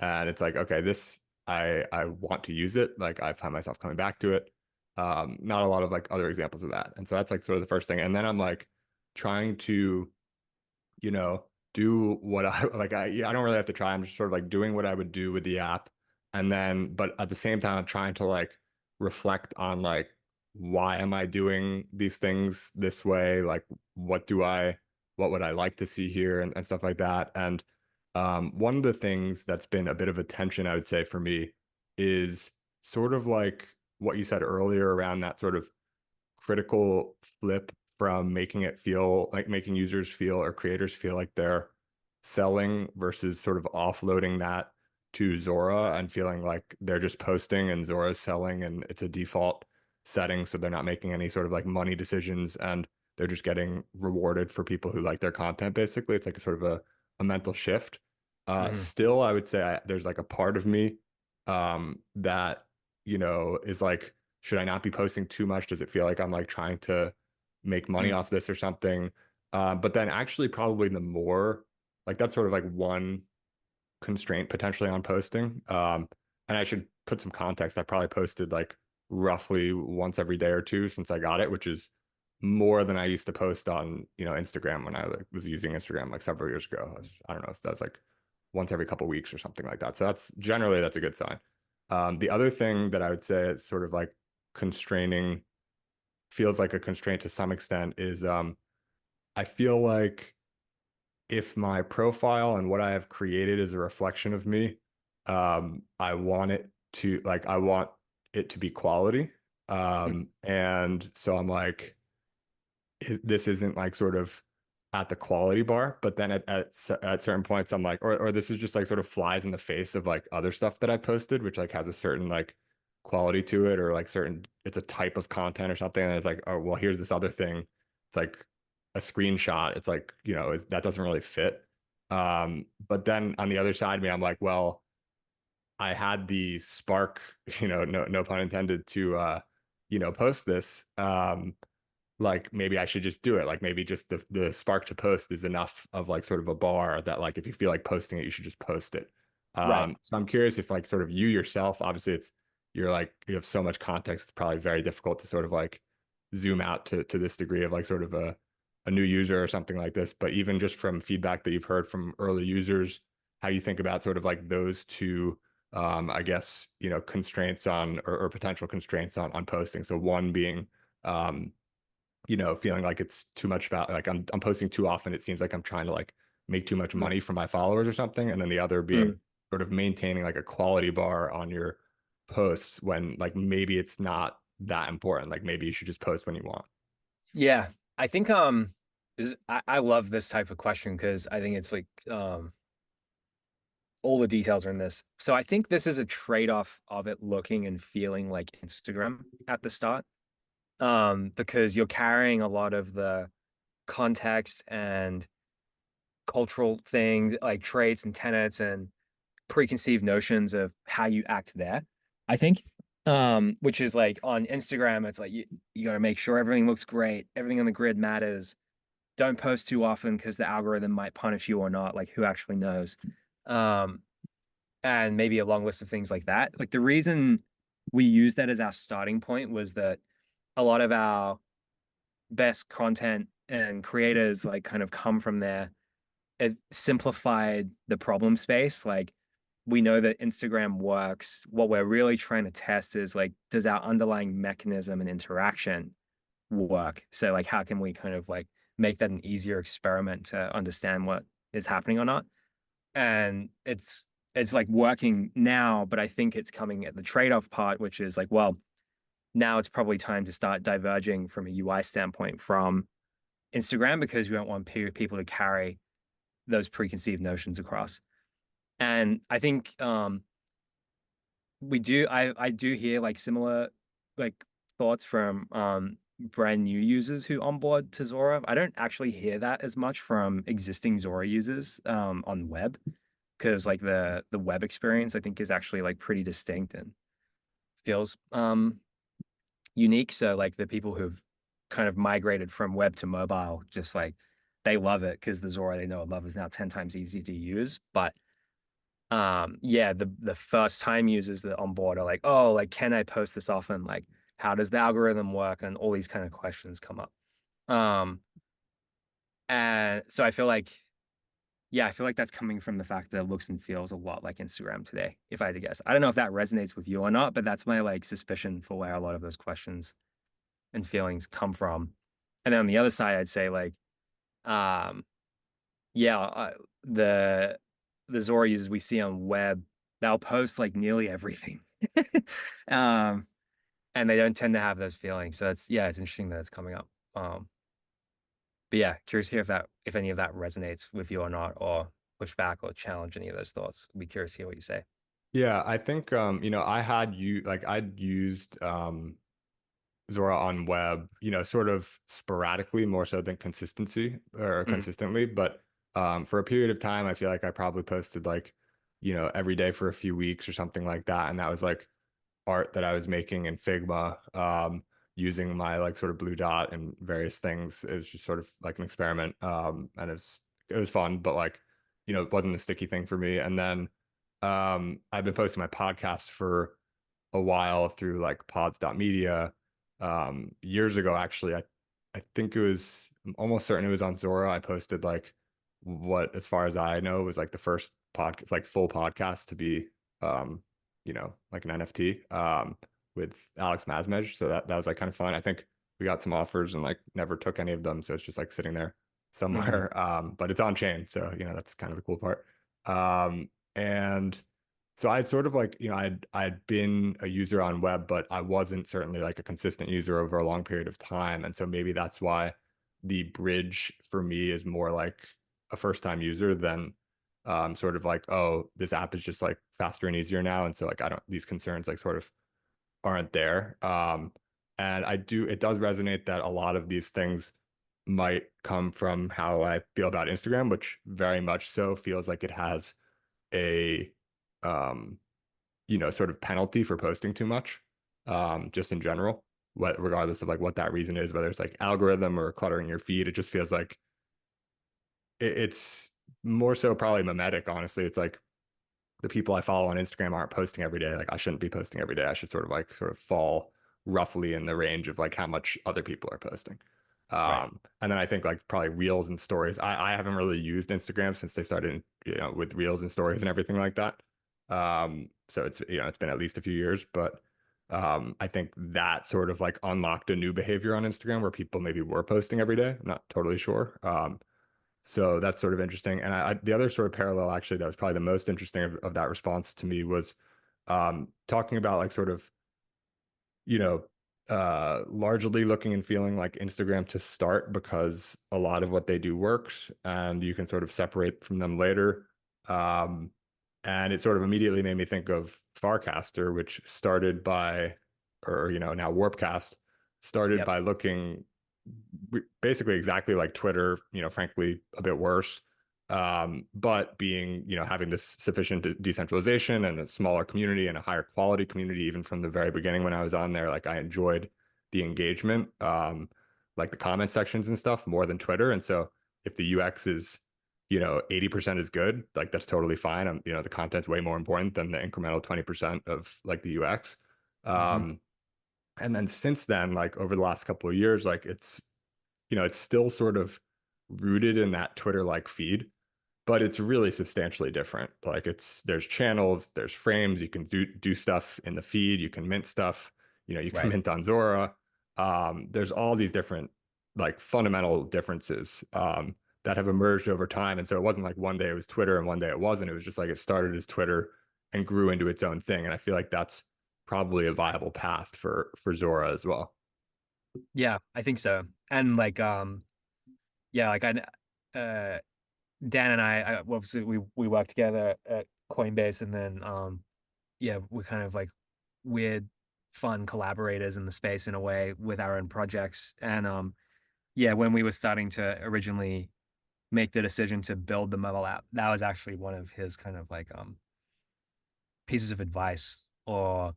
And it's like, okay, this I want to use it. Like I find myself coming back to it. Not a lot of like other examples of that. And so that's like sort of the first thing. And then I'm like trying to, you know, do what I like. I don't really have to try. I'm just sort of like doing what I would do with the app. And then, but at the same time, I'm trying to like reflect on like, why am I doing these things this way? Like, what would I like to see here and stuff like that. And one of the things that's been a bit of a tension, I would say, for me is sort of like what you said earlier around that sort of critical flip from making it feel like making users feel or creators feel like they're selling versus sort of offloading that to Zora and feeling like they're just posting and Zora's selling and it's a default setting. So they're not making any sort of like money decisions and they're just getting rewarded for people who like their content. Basically, it's like a sort of a mental shift. Hmm. Still, I would say there's like a part of me that, is like, should I not be posting too much? Does it feel like I'm like trying to make money off this or something? But then actually probably the more like that's sort of like one constraint potentially on posting. And I should put some context. I probably posted like roughly once every day or two since I got it, which is more than I used to post on, Instagram when I like was using Instagram like several years ago. I don't know if that's like once every couple of weeks or something like that. So that's a good sign. The other thing that I would say is sort of like constraining, feels like a constraint to some extent, is I feel like if my profile and what I have created is a reflection of me, I want it to be quality. And so I'm like, this isn't like sort of at the quality bar, but then at certain points I'm like, or this is just like sort of flies in the face of like other stuff that I posted, which like has a certain like quality to it, or like certain, it's a type of content or something. And it's like, oh, well, here's this other thing. It's like a screenshot. It's like, that doesn't really fit. But then on the other side of me, I'm like, well, I had the spark, no pun intended, to post this. Like maybe I should just do it. Like maybe just the spark to post is enough of like sort of a bar that like if you feel like posting it, you should just post it. Right. So I'm curious if like sort of you yourself, obviously you're like you have so much context, it's probably very difficult to sort of like zoom out to this degree of like sort of a new user or something like this. But even just from feedback that you've heard from early users, how you think about sort of like those two I guess, constraints on or potential constraints on posting. So one being feeling like it's too much about like I'm posting too often. It seems like I'm trying to like make too much Mm. money for my followers or something. And then the other being sort of maintaining like a quality bar on your posts when like maybe it's not that important. Like maybe you should just post when you want. Yeah, I think I love this type of question because I think it's like all the details are in this. So I think this is a trade-off of it looking and feeling like Instagram at the start. Because you're carrying a lot of the context and cultural thing, like traits and tenets and preconceived notions of how you act there. I think, which is like on Instagram, it's like you got to make sure everything looks great, everything on the grid matters. Don't post too often because the algorithm might punish you or not. Like who actually knows? Um, and maybe a long list of things like that. Like the reason we used that as our starting point was that a lot of our best content and creators like kind of come from there. It simplified the problem space. Like we know that Instagram works. What we're really trying to test is like, does our underlying mechanism and interaction work? So like, how can we kind of like make that an easier experiment to understand what is happening or not? And it's like working now, but I think it's coming at the trade-off part, which is like, well, now it's probably time to start diverging from a UI standpoint from Instagram because we don't want people to carry those preconceived notions across. And I think we do I do hear like similar like thoughts from brand new users who onboard to Zora. I don't actually hear that as much from existing Zora users on web because like the web experience I think is actually like pretty distinct and feels unique. So like the people who've kind of migrated from web to mobile, just like they love it because the Zora they know and love is now 10 times easier to use. But yeah, the first time users that on board are like, oh, like can I post this often? Like, how does the algorithm work? And all these kind of questions come up. And so I feel like, yeah, I feel like that's coming from the fact that it looks and feels a lot like Instagram today, if I had to guess. I don't know if that resonates with you or not, but that's my like suspicion for where a lot of those questions and feelings come from. And then on the other side, I'd say like, um, yeah, the Zora users we see on web, they'll post like nearly everything. um, and they don't tend to have those feelings. So it's yeah, it's interesting that it's coming up. But yeah, curious to hear if any of that resonates with you or not, or push back or challenge any of those thoughts. I'd be curious to hear what you say. Yeah, I think I'd used Zora on web, sort of sporadically more so than Mm, consistently. But for a period of time, I feel like I probably posted like, every day for a few weeks or something like that. And that was like art that I was making in Figma, using my like sort of blue dot and various things. It was just sort of like an experiment. And it was fun, but like it wasn't a sticky thing for me. And then I've been posting my podcast for a while through like pods.media. Years ago, actually, I think it was, I'm almost certain it was on Zora. I posted like what, as far as I know, was like the first like full podcast to be, like an NFT, with Alex Mazmej. So that was like kind of fun. I think we got some offers and like never took any of them. So it's just like sitting there Mhm. somewhere. But it's on chain. So, that's kind of the cool part. And so I'd sort of like, I'd been a user on web, but I wasn't certainly like a consistent user over a long period of time. And so maybe that's why the bridge for me is more like a first time user than sort of like, oh, this app is just like faster and easier now. And so like these concerns like sort of aren't there. And it does resonate that a lot of these things might come from how I feel about Instagram, which very much so feels like it has a um, sort of penalty for posting too much, just in general, regardless of like what that reason is, whether it's like algorithm or cluttering your feed, it just feels like it's more so probably mimetic, honestly. It's like the people I follow on Instagram aren't posting every day. Like I shouldn't be posting every day. I should sort of fall roughly in the range of like how much other people are posting. Right. And then I think like probably reels and stories. I haven't really used Instagram since they started, with reels and stories and everything like that. So it's been at least a few years, but I think that sort of like unlocked a new behavior on Instagram where people maybe were posting every day. I'm not totally sure. So that's sort of interesting. And the other sort of parallel, actually, that was probably the most interesting of that response to me was talking about like sort of, you know, largely looking and feeling like Instagram to start because a lot of what they do works and you can sort of separate from them later. Um, and it sort of immediately made me think of Farcaster, which started by, or, now Warpcast started Yep. by looking basically exactly like Twitter, frankly, a bit worse. But being, having this sufficient decentralization and a smaller community and a higher quality community, even from the very beginning when I was on there, like I enjoyed the engagement, like the comment sections and stuff more than Twitter. And so if the UX is, 80% is good, like that's totally fine. The content's way more important than the incremental 20% of like the UX. Hmm. And then since then, like over the last couple of years, like it's still sort of rooted in that Twitter-like feed, but it's really substantially different. Like there's channels, there's frames, you can do stuff in the feed, you can mint stuff, you can Right. mint on Zora. There's all these different like fundamental differences that have emerged over time. And so it wasn't like one day it was Twitter and one day it wasn't. It was just like it started as Twitter and grew into its own thing. And I feel like that's probably a viable path for Zora as well. Yeah, I think so. And like, yeah, like Dan and well, obviously we worked together at Coinbase, and then yeah, we're kind of like weird, fun collaborators in the space in a way with our own projects. And yeah, when we were starting to originally make the decision to build the mobile app, that was actually one of his kind of like pieces of advice or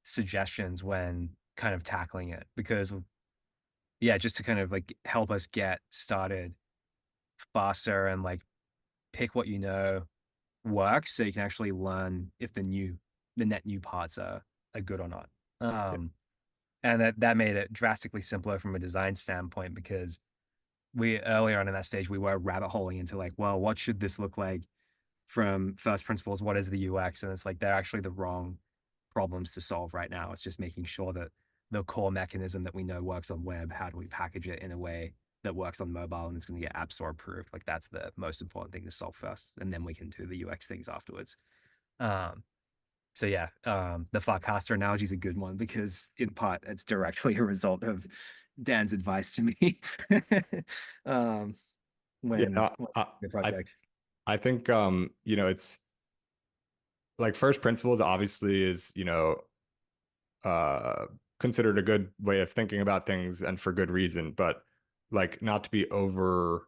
suggestions when kind of tackling it, because yeah, just to kind of like help us get started faster and like pick what works, so you can actually learn if the net new parts are good or not. Yeah. And that made it drastically simpler from a design standpoint, because we earlier on in that stage we were rabbit holing into like, well, what should this look like from first principles? What is the UX? And it's like they're actually the wrong problems to solve right now. It's just making sure that the core mechanism that we know works on web, how do we package it in a way that works on mobile and it's going to get app store approved? Like that's the most important thing to solve first, and then we can do the UX things afterwards. Um, so yeah, the Farcaster analogy is a good one, because in part it's directly a result of Dan's advice to me um, Yeah. when the I project. I think it's like first principles obviously is, uh considered a good way of thinking about things and for good reason, but like not to be over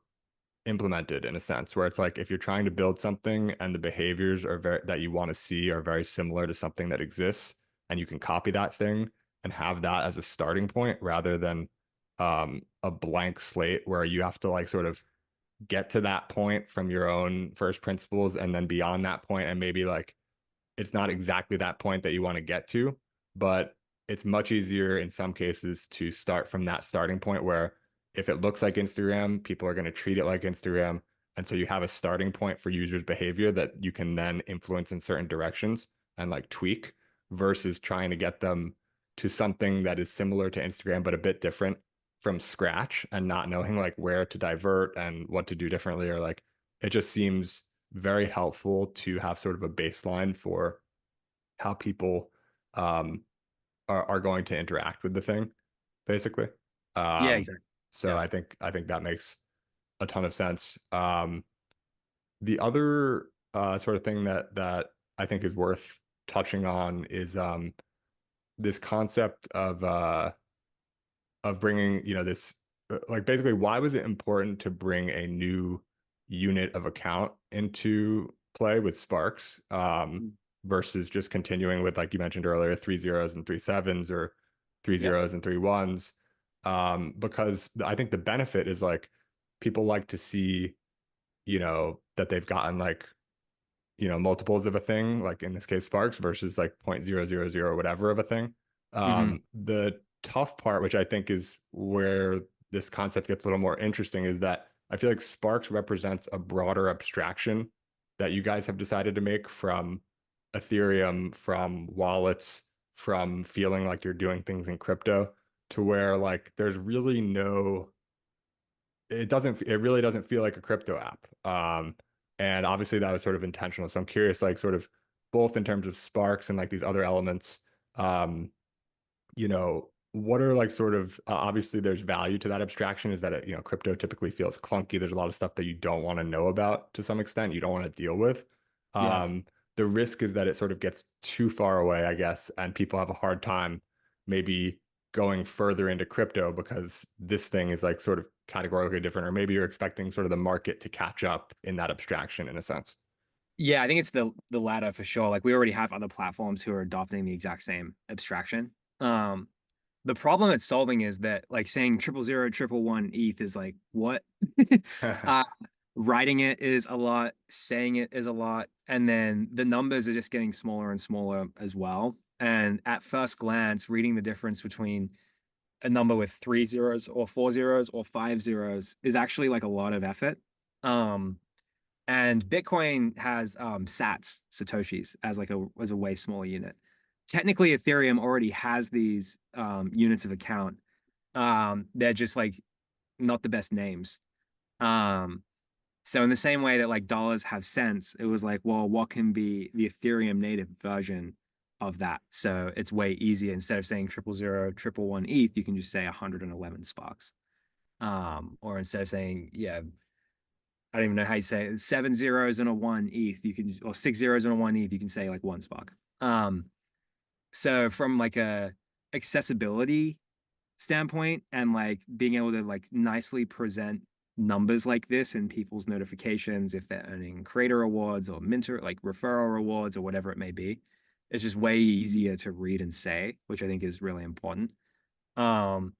implemented in a sense where it's like if you're trying to build something and the behaviors are that you want to see are very similar to something that exists and you can copy that thing and have that as a starting point rather than a blank slate where you have to like sort of get to that point from your own first principles, and then beyond that point, and maybe like it's not exactly that point that you want to get to, but it's much easier in some cases to start from that starting point where if it looks like Instagram, people are going to treat it like Instagram. And so you have a starting point for users' behavior that you can then influence in certain directions and like tweak versus trying to get them to something that is similar to Instagram, but a bit different from scratch and not knowing like where to divert and what to do differently, or like it just seems very helpful to have sort of a baseline for how people um, are going to interact with the thing, basically. Yeah, Um, exactly. so Yeah. I think that makes a ton of sense. The other sort of thing that I think is worth touching on is this concept of bringing, this like basically why was it important to bring a new unit of account into play with Sparks Mm. versus just continuing with, like you mentioned earlier, 3 zeros and 3 sevens or three Yep. zeros and 3 ones. Because I think the benefit is like people like to see, that they've gotten like, multiples of a thing, like in this case, Sparks versus like 0.000 or whatever of a thing. Hmm. The tough part, which I think is where this concept gets a little more interesting, is that I feel like Sparks represents a broader abstraction that you guys have decided to make from Ethereum, from wallets, from feeling like you're doing things in crypto, to where like there's really no, it really doesn't feel like a crypto app. And obviously that was sort of intentional. So I'm curious, like sort of both in terms of Sparks and like these other elements, what are like sort of obviously there's value to that abstraction, is that crypto typically feels clunky. There's a lot of stuff that you don't want to know about to some extent, you don't want to deal with. Yeah. The risk is that it sort of gets too far away, I guess, and people have a hard time maybe going further into crypto because this thing is like sort of categorically different, or maybe you're expecting sort of the market to catch up in that abstraction in a sense. Yeah, I think it's the latter for sure. Like we already have other platforms who are adopting the exact same abstraction. Um, the problem it's solving is that like saying 000 111 ETH is like what? uh, Writing it is a lot, saying it is a lot, and then the numbers are just getting smaller and smaller as well. And at first glance, reading the difference between a number with 3 zeros or 4 zeros or 5 zeros is actually like a lot of effort. Um, and Bitcoin has sats, Satoshis, as like a way smaller unit. Technically, Ethereum already has these units of account. They're just like not the best names. Um, so in the same way that like dollars have cents, it was like, well, what can be the Ethereum native version of that? So it's way easier. Instead of saying 000 111 ETH, you can just say 111 Sparks. Or instead of saying, yeah, I don't even know how you say it, 7 zeros and a one ETH, you can, or 6 zeros and a one ETH, you can say like one Spark. So from like a accessibility standpoint and like being able to like nicely present numbers like this in people's notifications if they're earning creator awards or mentor like referral rewards or whatever it may be, it's just way easier to read and say, which I think is really important. Um,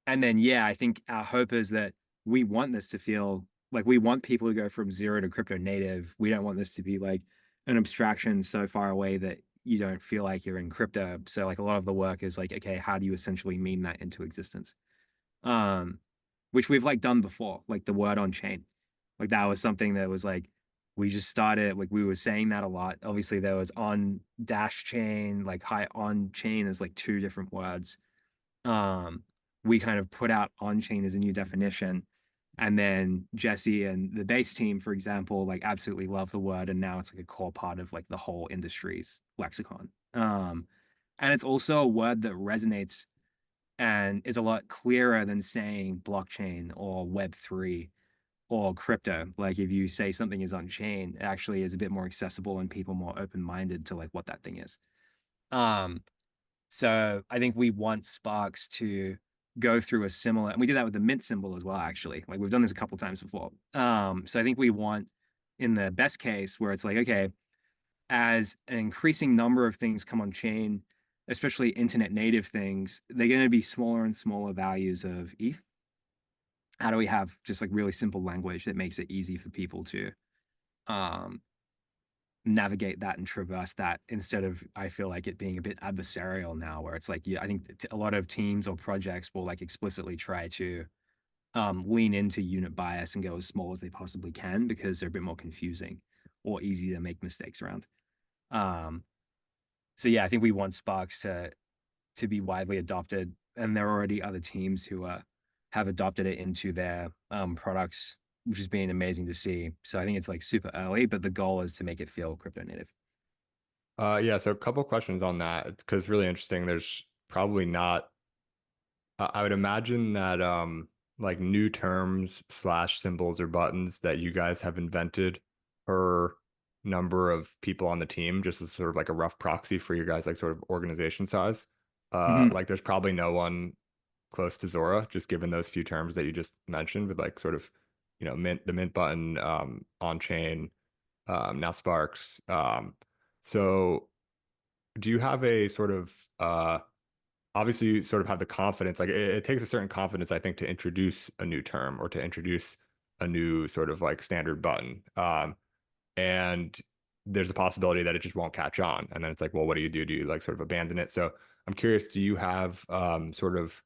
and then yeah, I think our hope is that we want this to feel like we want people to go from zero to crypto native. We don't want this to be like an abstraction so far away that you don't feel like you're in crypto. So like a lot of the work is like, okay, how do you essentially meme that into existence? Um, which we've like done before, like the word on chain. Like that was something that was like we just started like we were saying that a lot. Obviously there was on dash chain, like high on chain is like two different words. Um, we kind of put out on chain as a new definition. And then Jesse and the base team, for example, like absolutely love the word. And now it's like a core part of like the whole industry's lexicon. And it's also a word that resonates and is a lot clearer than saying blockchain or Web3 or crypto. Like if you say something is on chain, it actually is a bit more accessible and people more open-minded to like what that thing is. Um, so I think we want Sparks to go through a similar, and we did that with the mint symbol as well, actually. Like we've done this a couple times before. So I think we want in the best case where it's like, okay, as an increasing number of things come on chain, especially internet native things, they're going to be smaller and smaller values of ETH. how do we have just like really simple language that makes it easy for people to navigate that and traverse that, instead of, I feel like, it being a bit adversarial now, where it's like, yeah, I think a lot of teams or projects will like explicitly try to lean into unit bias and go as small as they possibly can because they're a bit more confusing or easy to make mistakes around. So yeah, I think we want Sparks to be widely adopted, and there are already other teams who have adopted it into their products, which has been amazing to see. So I think it's like super early, but the goal is to make it feel crypto native. Yeah, so a couple questions on that. It's because really interesting. There's probably not. I would imagine that like new terms slash symbols or buttons that you guys have invented per number of people on the team, just as sort of like a rough proxy for your guys like sort of organization size. Mhm. Like there's probably no one close to Zora, just given those few terms that you just mentioned with like sort of, the mint button, on chain, now Sparks. So do you have a sort of obviously you sort of have the confidence, like it takes a certain confidence, I think, to introduce a new term or to introduce a new sort of like standard button. And there's a possibility that it just won't catch on. And then it's like, well, what do you do? Do you like sort of abandon it? So I'm curious, do you have sort of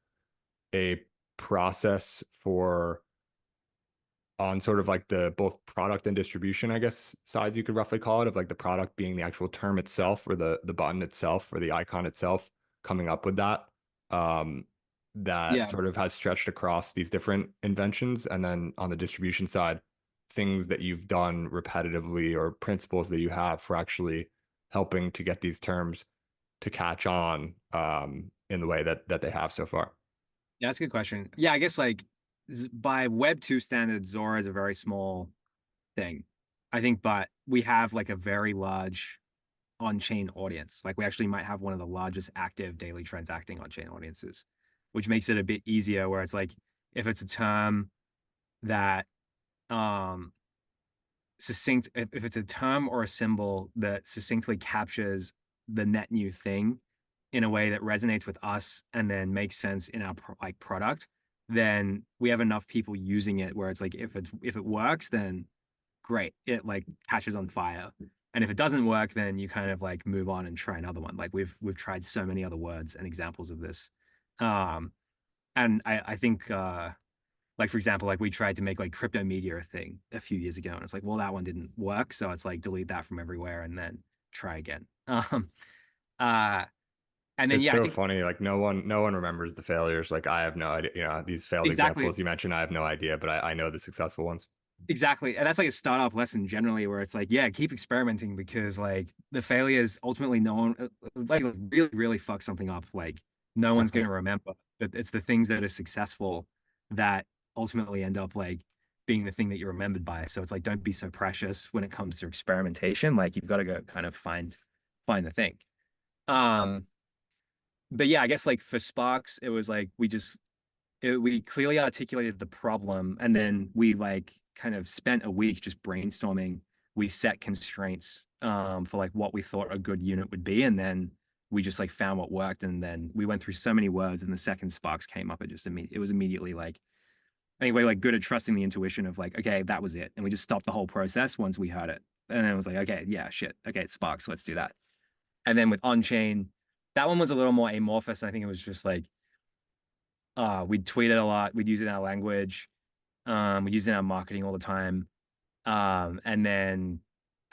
a process for on sort of like the both product and distribution, I guess, sides you could roughly call it, of like the product being the actual term itself or the button itself or the icon itself, coming up with that, that Yeah. sort of has stretched across these different inventions, and then on the distribution side, things that you've done repetitively or principles that you have for actually helping to get these terms to catch on in the way that they have so far. Yeah, that's a good question. Yeah, I guess like by Web 2 standards, Zora is a very small thing, I think, but we have like a very large on-chain audience. Like we actually might have one of the largest active daily transacting on-chain audiences, which makes it a bit easier where it's like if it's a term that um succinct if it's a term or a symbol that succinctly captures the net new thing in a way that resonates with us and then makes sense in our like product, then we have enough people using it where it's like if it works, then great, it like catches on fire. And if it doesn't work, then you kind of like move on and try another one. Like we've tried so many other words and examples of this. And I think like for example, like we tried to make like crypto media a thing a few years ago, and it's like, well, that one didn't work, so it's like delete that from everywhere and then try again. Uh, and then It's yeah, I so think funny. Like no one remembers the failures. Like I have no idea. These failed exactly, examples you mentioned, I have no idea, but I know the successful ones. exactly, and that's like a startup lesson generally, where it's like, yeah, keep experimenting because like the failures ultimately no one like really really fuck something up. Like no one's gonna remember, but it's the things that are successful that ultimately end up like being the thing that you're remembered by. So it's like don't be so precious when it comes to experimentation. Like you've got to go kind of find the thing. Um, but yeah, I guess like for Sparks, it was like we clearly articulated the problem, and then we like kind of spent a week just brainstorming. We set constraints for like what we thought a good unit would be, and then we just like found what worked, and then we went through so many words, and the second Sparks came up, it was immediately like I think we're like good at trusting the intuition of like, okay, that was it. And we just stopped the whole process once we heard it. And then it was like, okay, yeah, shit. Okay, it's Sparks. Let's do that. And then with on-chain, that one was a little more amorphous. I think it was just like we'd tweet it a lot, we'd use it in our language, we'd use it in our marketing all the time. And then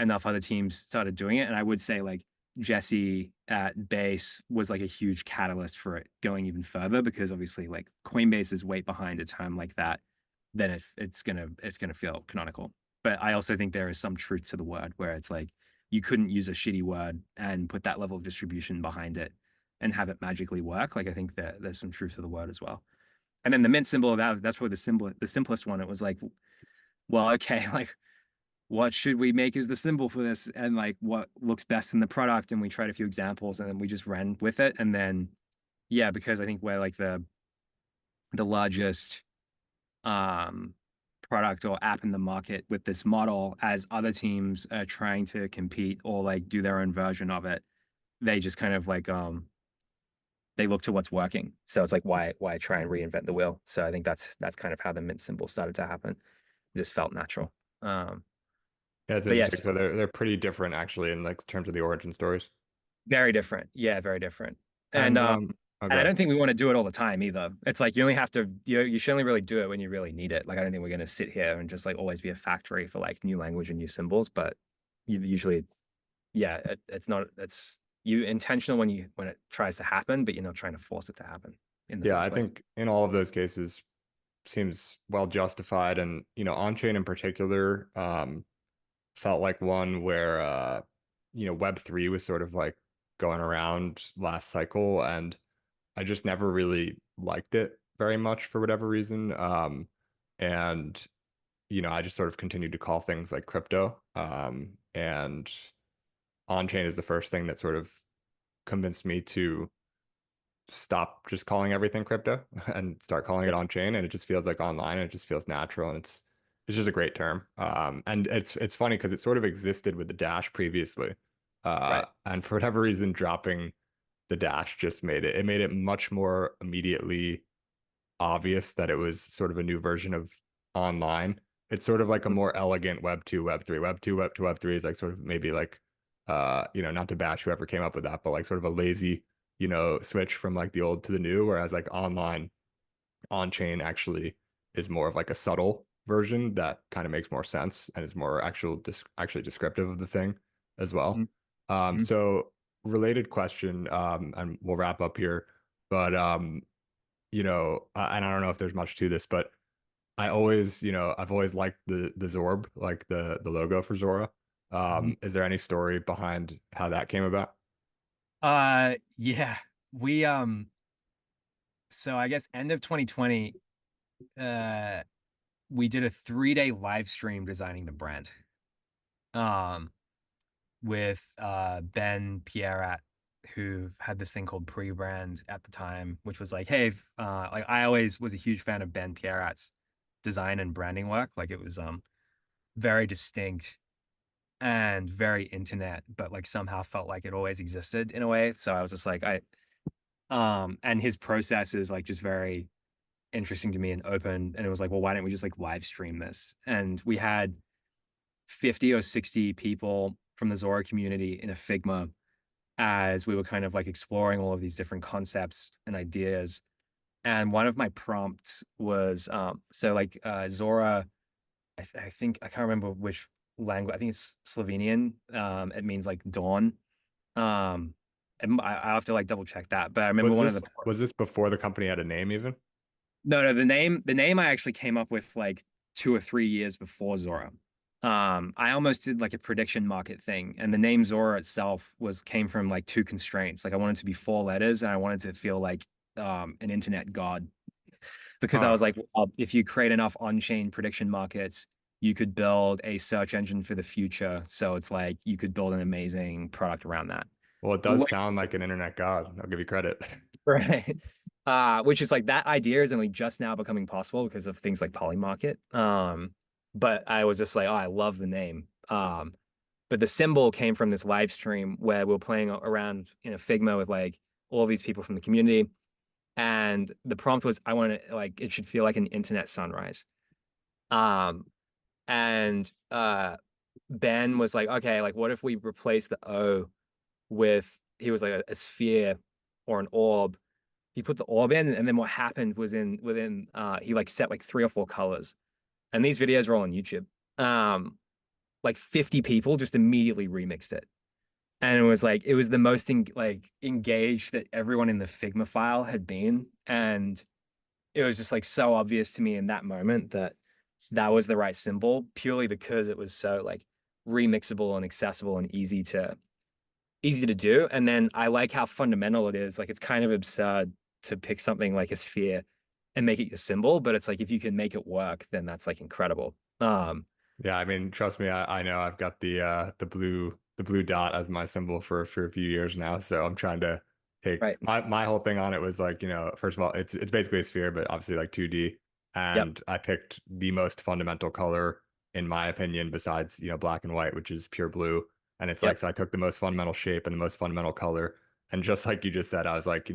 enough other teams started doing it. And I would say like Jesse at Base was like a huge catalyst for it going even further because obviously like Coinbase is way behind a term like that, then it's gonna feel canonical. But I also think there is some truth to the word where it's like you couldn't use a shitty word and put that level of distribution behind it and have it magically work. Like I think that there's some truth to the word as well. And then the mint symbol, that's probably the simplest one. It was like, well, okay, like what should we make as the symbol for this and like what looks best in the product, and we tried a few examples and then we just ran with it. And then yeah, because I think we're like the largest um product or app in the market with this model, as other teams are trying to compete or like do their own version of it, they just kind of like they look to what's working. So it's like, why try and reinvent the wheel? So I think that's kind of how the mint symbol started to happen. It just felt natural. Yeah, it's But yes, interesting. So they're pretty different actually in like terms of the origin stories. very different. Yeah, very different. And And and I okay. don't think we want to do it all the time either. It's like you only have to you should only really do it when you really need it. Like I don't think we're gonna sit here and just like always be a factory for like new language and new symbols, but you usually yeah, it's not it's you intentional when it tries to happen, but you're not trying to force it to happen in the Yeah, first I place. think in all of those cases seems well justified. And, on-chain in particular, felt like one where Web3 was sort of like going around last cycle, and I just never really liked it very much for whatever reason. And I just sort of continued to call things like crypto. And on-chain is the first thing that sort of convinced me to stop just calling everything crypto and start calling it Yeah. on-chain. And it just feels like online, and it just feels natural, and it's just a great term. And it's funny because it sort of existed with the dash previously. Right. And for whatever reason, dropping the dash just made it much more immediately obvious that it was sort of a new version of online. It's sort of like a Mhm. more elegant Web 2, Web 3. Web 2, Web 2, Web 3 is like sort of maybe like not to bash whoever came up with that, but like sort of a lazy, switch from like the old to the new, whereas like online on chain actually is more of like a subtle version that kind of makes more sense and is more actually descriptive of the thing as well. Mhm. So related question, and we'll wrap up here, but and I don't know if there's much to this, but I've always liked the Zorb, like the logo for Zora. Mhm. Is there any story behind how that came about? Yeah. We so I guess end of 2020, uh we did a 3-day live stream designing the brand. Um with Ben Pierrat, who had this thing called pre-brand at the time, which was like, hey, like I always was a huge fan of Ben Pierrat's design and branding work. Like it was very distinct and very internet, but like somehow felt like it always existed in a way. So I was just like, and his process is like just very interesting to me and open. And it was like, well, why don't we just like live stream this? And we had 50 or 60 people from the Zora community in a Figma as we were kind of like exploring all of these different concepts and ideas. And one of my prompts was so like Zora, I think I can't remember which language. I think it's Slovenian. It means like dawn. Um, and I have to like double check that. But I remember Was one of this the was this before the company had a name even? no, the name I actually came up with like 2 or 3 years before Zora. I almost did like a prediction market thing, and the name Zora itself came from like two constraints. Like I wanted to be 4 letters, and I wanted to feel like an internet god because I Huh. was like, well, if you create enough on-chain prediction markets, you could build a search engine for the future. So it's like you could build an amazing product around that. Well, it does sound like an internet god. I'll give you credit. Right. Which is like that idea is only just now becoming possible because of things like Polymarket. But I was just like, oh, I love the name. But the symbol came from this live stream where we are playing around in a Figma with like all these people from the community. And the prompt was, I want to like it should feel like an internet sunrise. Um, and Ben was like, okay, like what if we replace the O with he was like a sphere or an orb. He put the orb in, and then what happened was in within he like set like 3 or 4 colors. And these videos are all on YouTube. Like 50 people just immediately remixed it. And it was the most like engaged that everyone in the Figma file had been. And it was just like so obvious to me in that moment that that was the right symbol purely because it was so like remixable and accessible and easy to do. And then I like how fundamental it is. Like it's kind of absurd to pick something like a sphere and make it your symbol, but it's like if you can make it work, then that's like incredible. Yeah, I mean, trust me, I know I've got the blue dot as my symbol for a few years now. So I'm trying to take Right. my whole thing on it was like, first of all, it's basically a sphere, but obviously like 2D. Yep. And I picked the most fundamental color, in my opinion, besides, black and white, which is pure blue. And it's like, Yep. so I took the most fundamental shape and the most fundamental color. And just like you just said, I was like,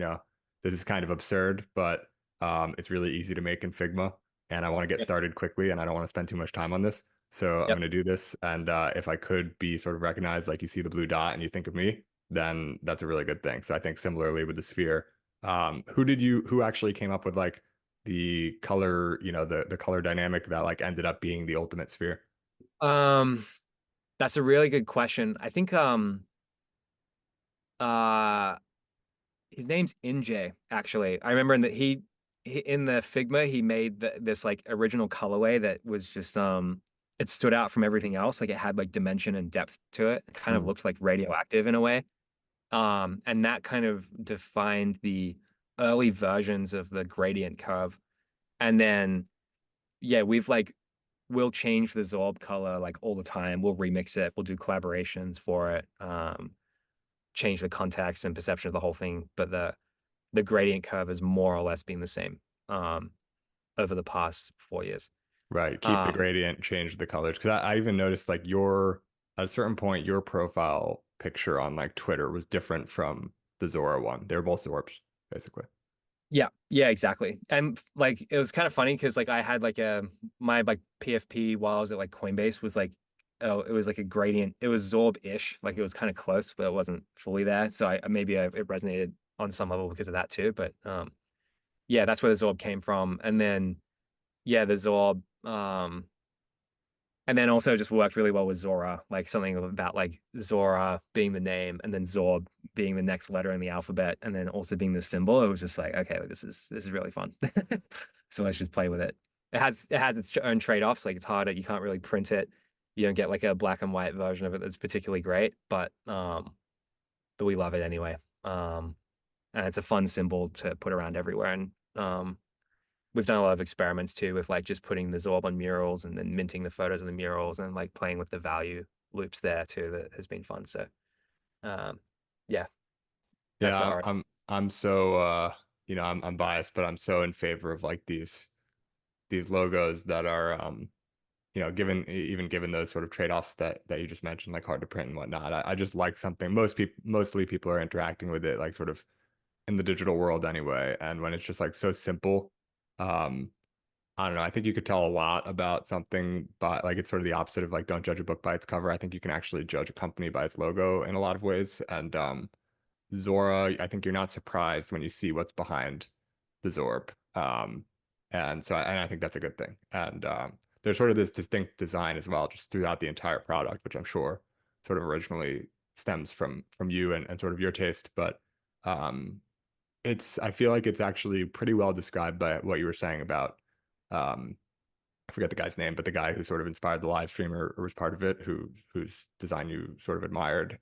this is kind of absurd, but it's really easy to make in Figma, and I want to get Yep. started quickly, and I don't want to spend too much time on this. So I'm Yep. going to do this, and if I could be sort of recognized, like you see the blue dot and you think of me, then that's a really good thing. So I think similarly with the sphere, who actually came up with like the color, the color dynamic that like ended up being the ultimate sphere? Um, that's a really good question. I think uh his name's NJ, actually. I remember he in the Figma he made this like original colorway that was just it stood out from everything else. Like it had like dimension and depth to it. It kind of Mm. looked like radioactive in a way. And that kind of defined the early versions of the gradient curve. And then yeah, we'll change the Zorb color like all the time. We'll remix it. We'll do collaborations for it. Change the context and perception of the whole thing. But the gradient curve has more or less been the same um, over the past 4 years. Right. Keep the Um, gradient, change the colors. Because I even noticed like at a certain point, your profile picture on like Twitter was different from the Zora one. They were both Zorbs, basically. yeah, yeah, exactly. And like it was kind of funny because like I had like my like PFP while I was at like Coinbase was like it was like a gradient. It was Zorb-ish, like it was kind of close, but it wasn't fully there. So it resonated on some level because of that too. But yeah, that's where the Zorb came from. And then yeah, the Zorb and then also just worked really well with Zora, like something about like Zora being the name and then Zorb being the next letter in the alphabet and then also being the symbol. It was just like, okay, this is really fun. So let's just play with it. It has its own trade-offs. Like it's harder. You can't really print it. You don't get like a black and white version of it that's particularly great, but we love it anyway. And it's a fun symbol to put around everywhere. And we've done a lot of experiments too with like just putting the Zorb on murals and then minting the photos of the murals and like playing with the value loops there too. That has been fun. So, um, yeah, that's the Yeah, art. I'm so I'm biased, but I'm so in favor of like these logos that are given those sort of trade-offs that you just mentioned, like hard to print and whatnot. I just like something mostly people are interacting with it like sort of in the digital world anyway. And when it's just like so simple, um, I don't know. I think you could tell a lot about something by like it's sort of the opposite of like don't judge a book by its cover. I think you can actually judge a company by its logo in a lot of ways. And Zora, I think you're not surprised when you see what's behind the Zorb. And I think that's a good thing. And there's sort of this distinct design as well, just throughout the entire product, which I'm sure sort of originally stems from you and sort of your taste. But um, I feel like it's actually pretty well described by what you were saying about um, I forget the guy's name, but the guy who sort of inspired the live stream or was part of it, whose design you sort of admired,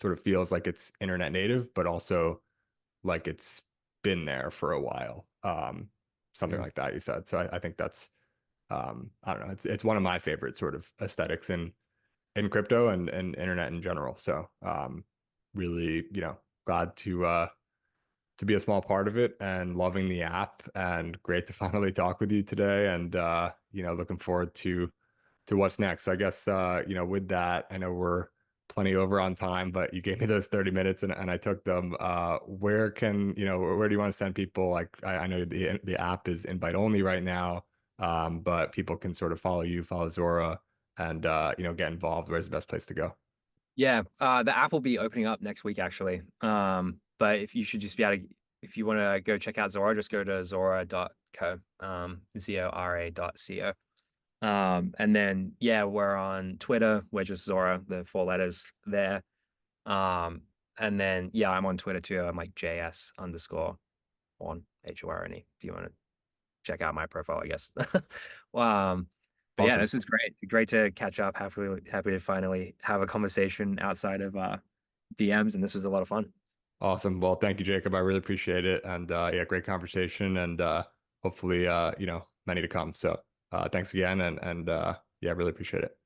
sort of feels like it's internet native, but also like it's been there for a while. Something Mhm. like that you said. So I think that's I don't know, it's one of my favorite sort of aesthetics in crypto and internet in general. So really, glad to be a small part of it and loving the app and great to finally talk with you today and looking forward to what's next. So I guess with that, I know we're plenty over on time, but you gave me those 30 minutes and I took them. Where do you want to send people? Like I know the app is invite only right now, but people can sort of follow you, follow Zora, and get involved. Where's the best place to go? Yeah, the app will be opening up next week actually. But if you should just be able to, if you want to go check out Zora, just go to zora.co, Zora.co. And then yeah, we're on Twitter. We're just Zora, the four letters there. Um, and then yeah, I'm on Twitter too. I'm like JS underscore on HORNE if you want to check out my profile, I guess. um, but yeah, Awesome. this is great. Great to catch up. Happy to finally have a conversation outside of DMs, and this was a lot of fun. Awesome. Well, thank you, Jacob. I really appreciate it. And yeah, great conversation and hopefully many to come. So thanks again and yeah, I really appreciate it.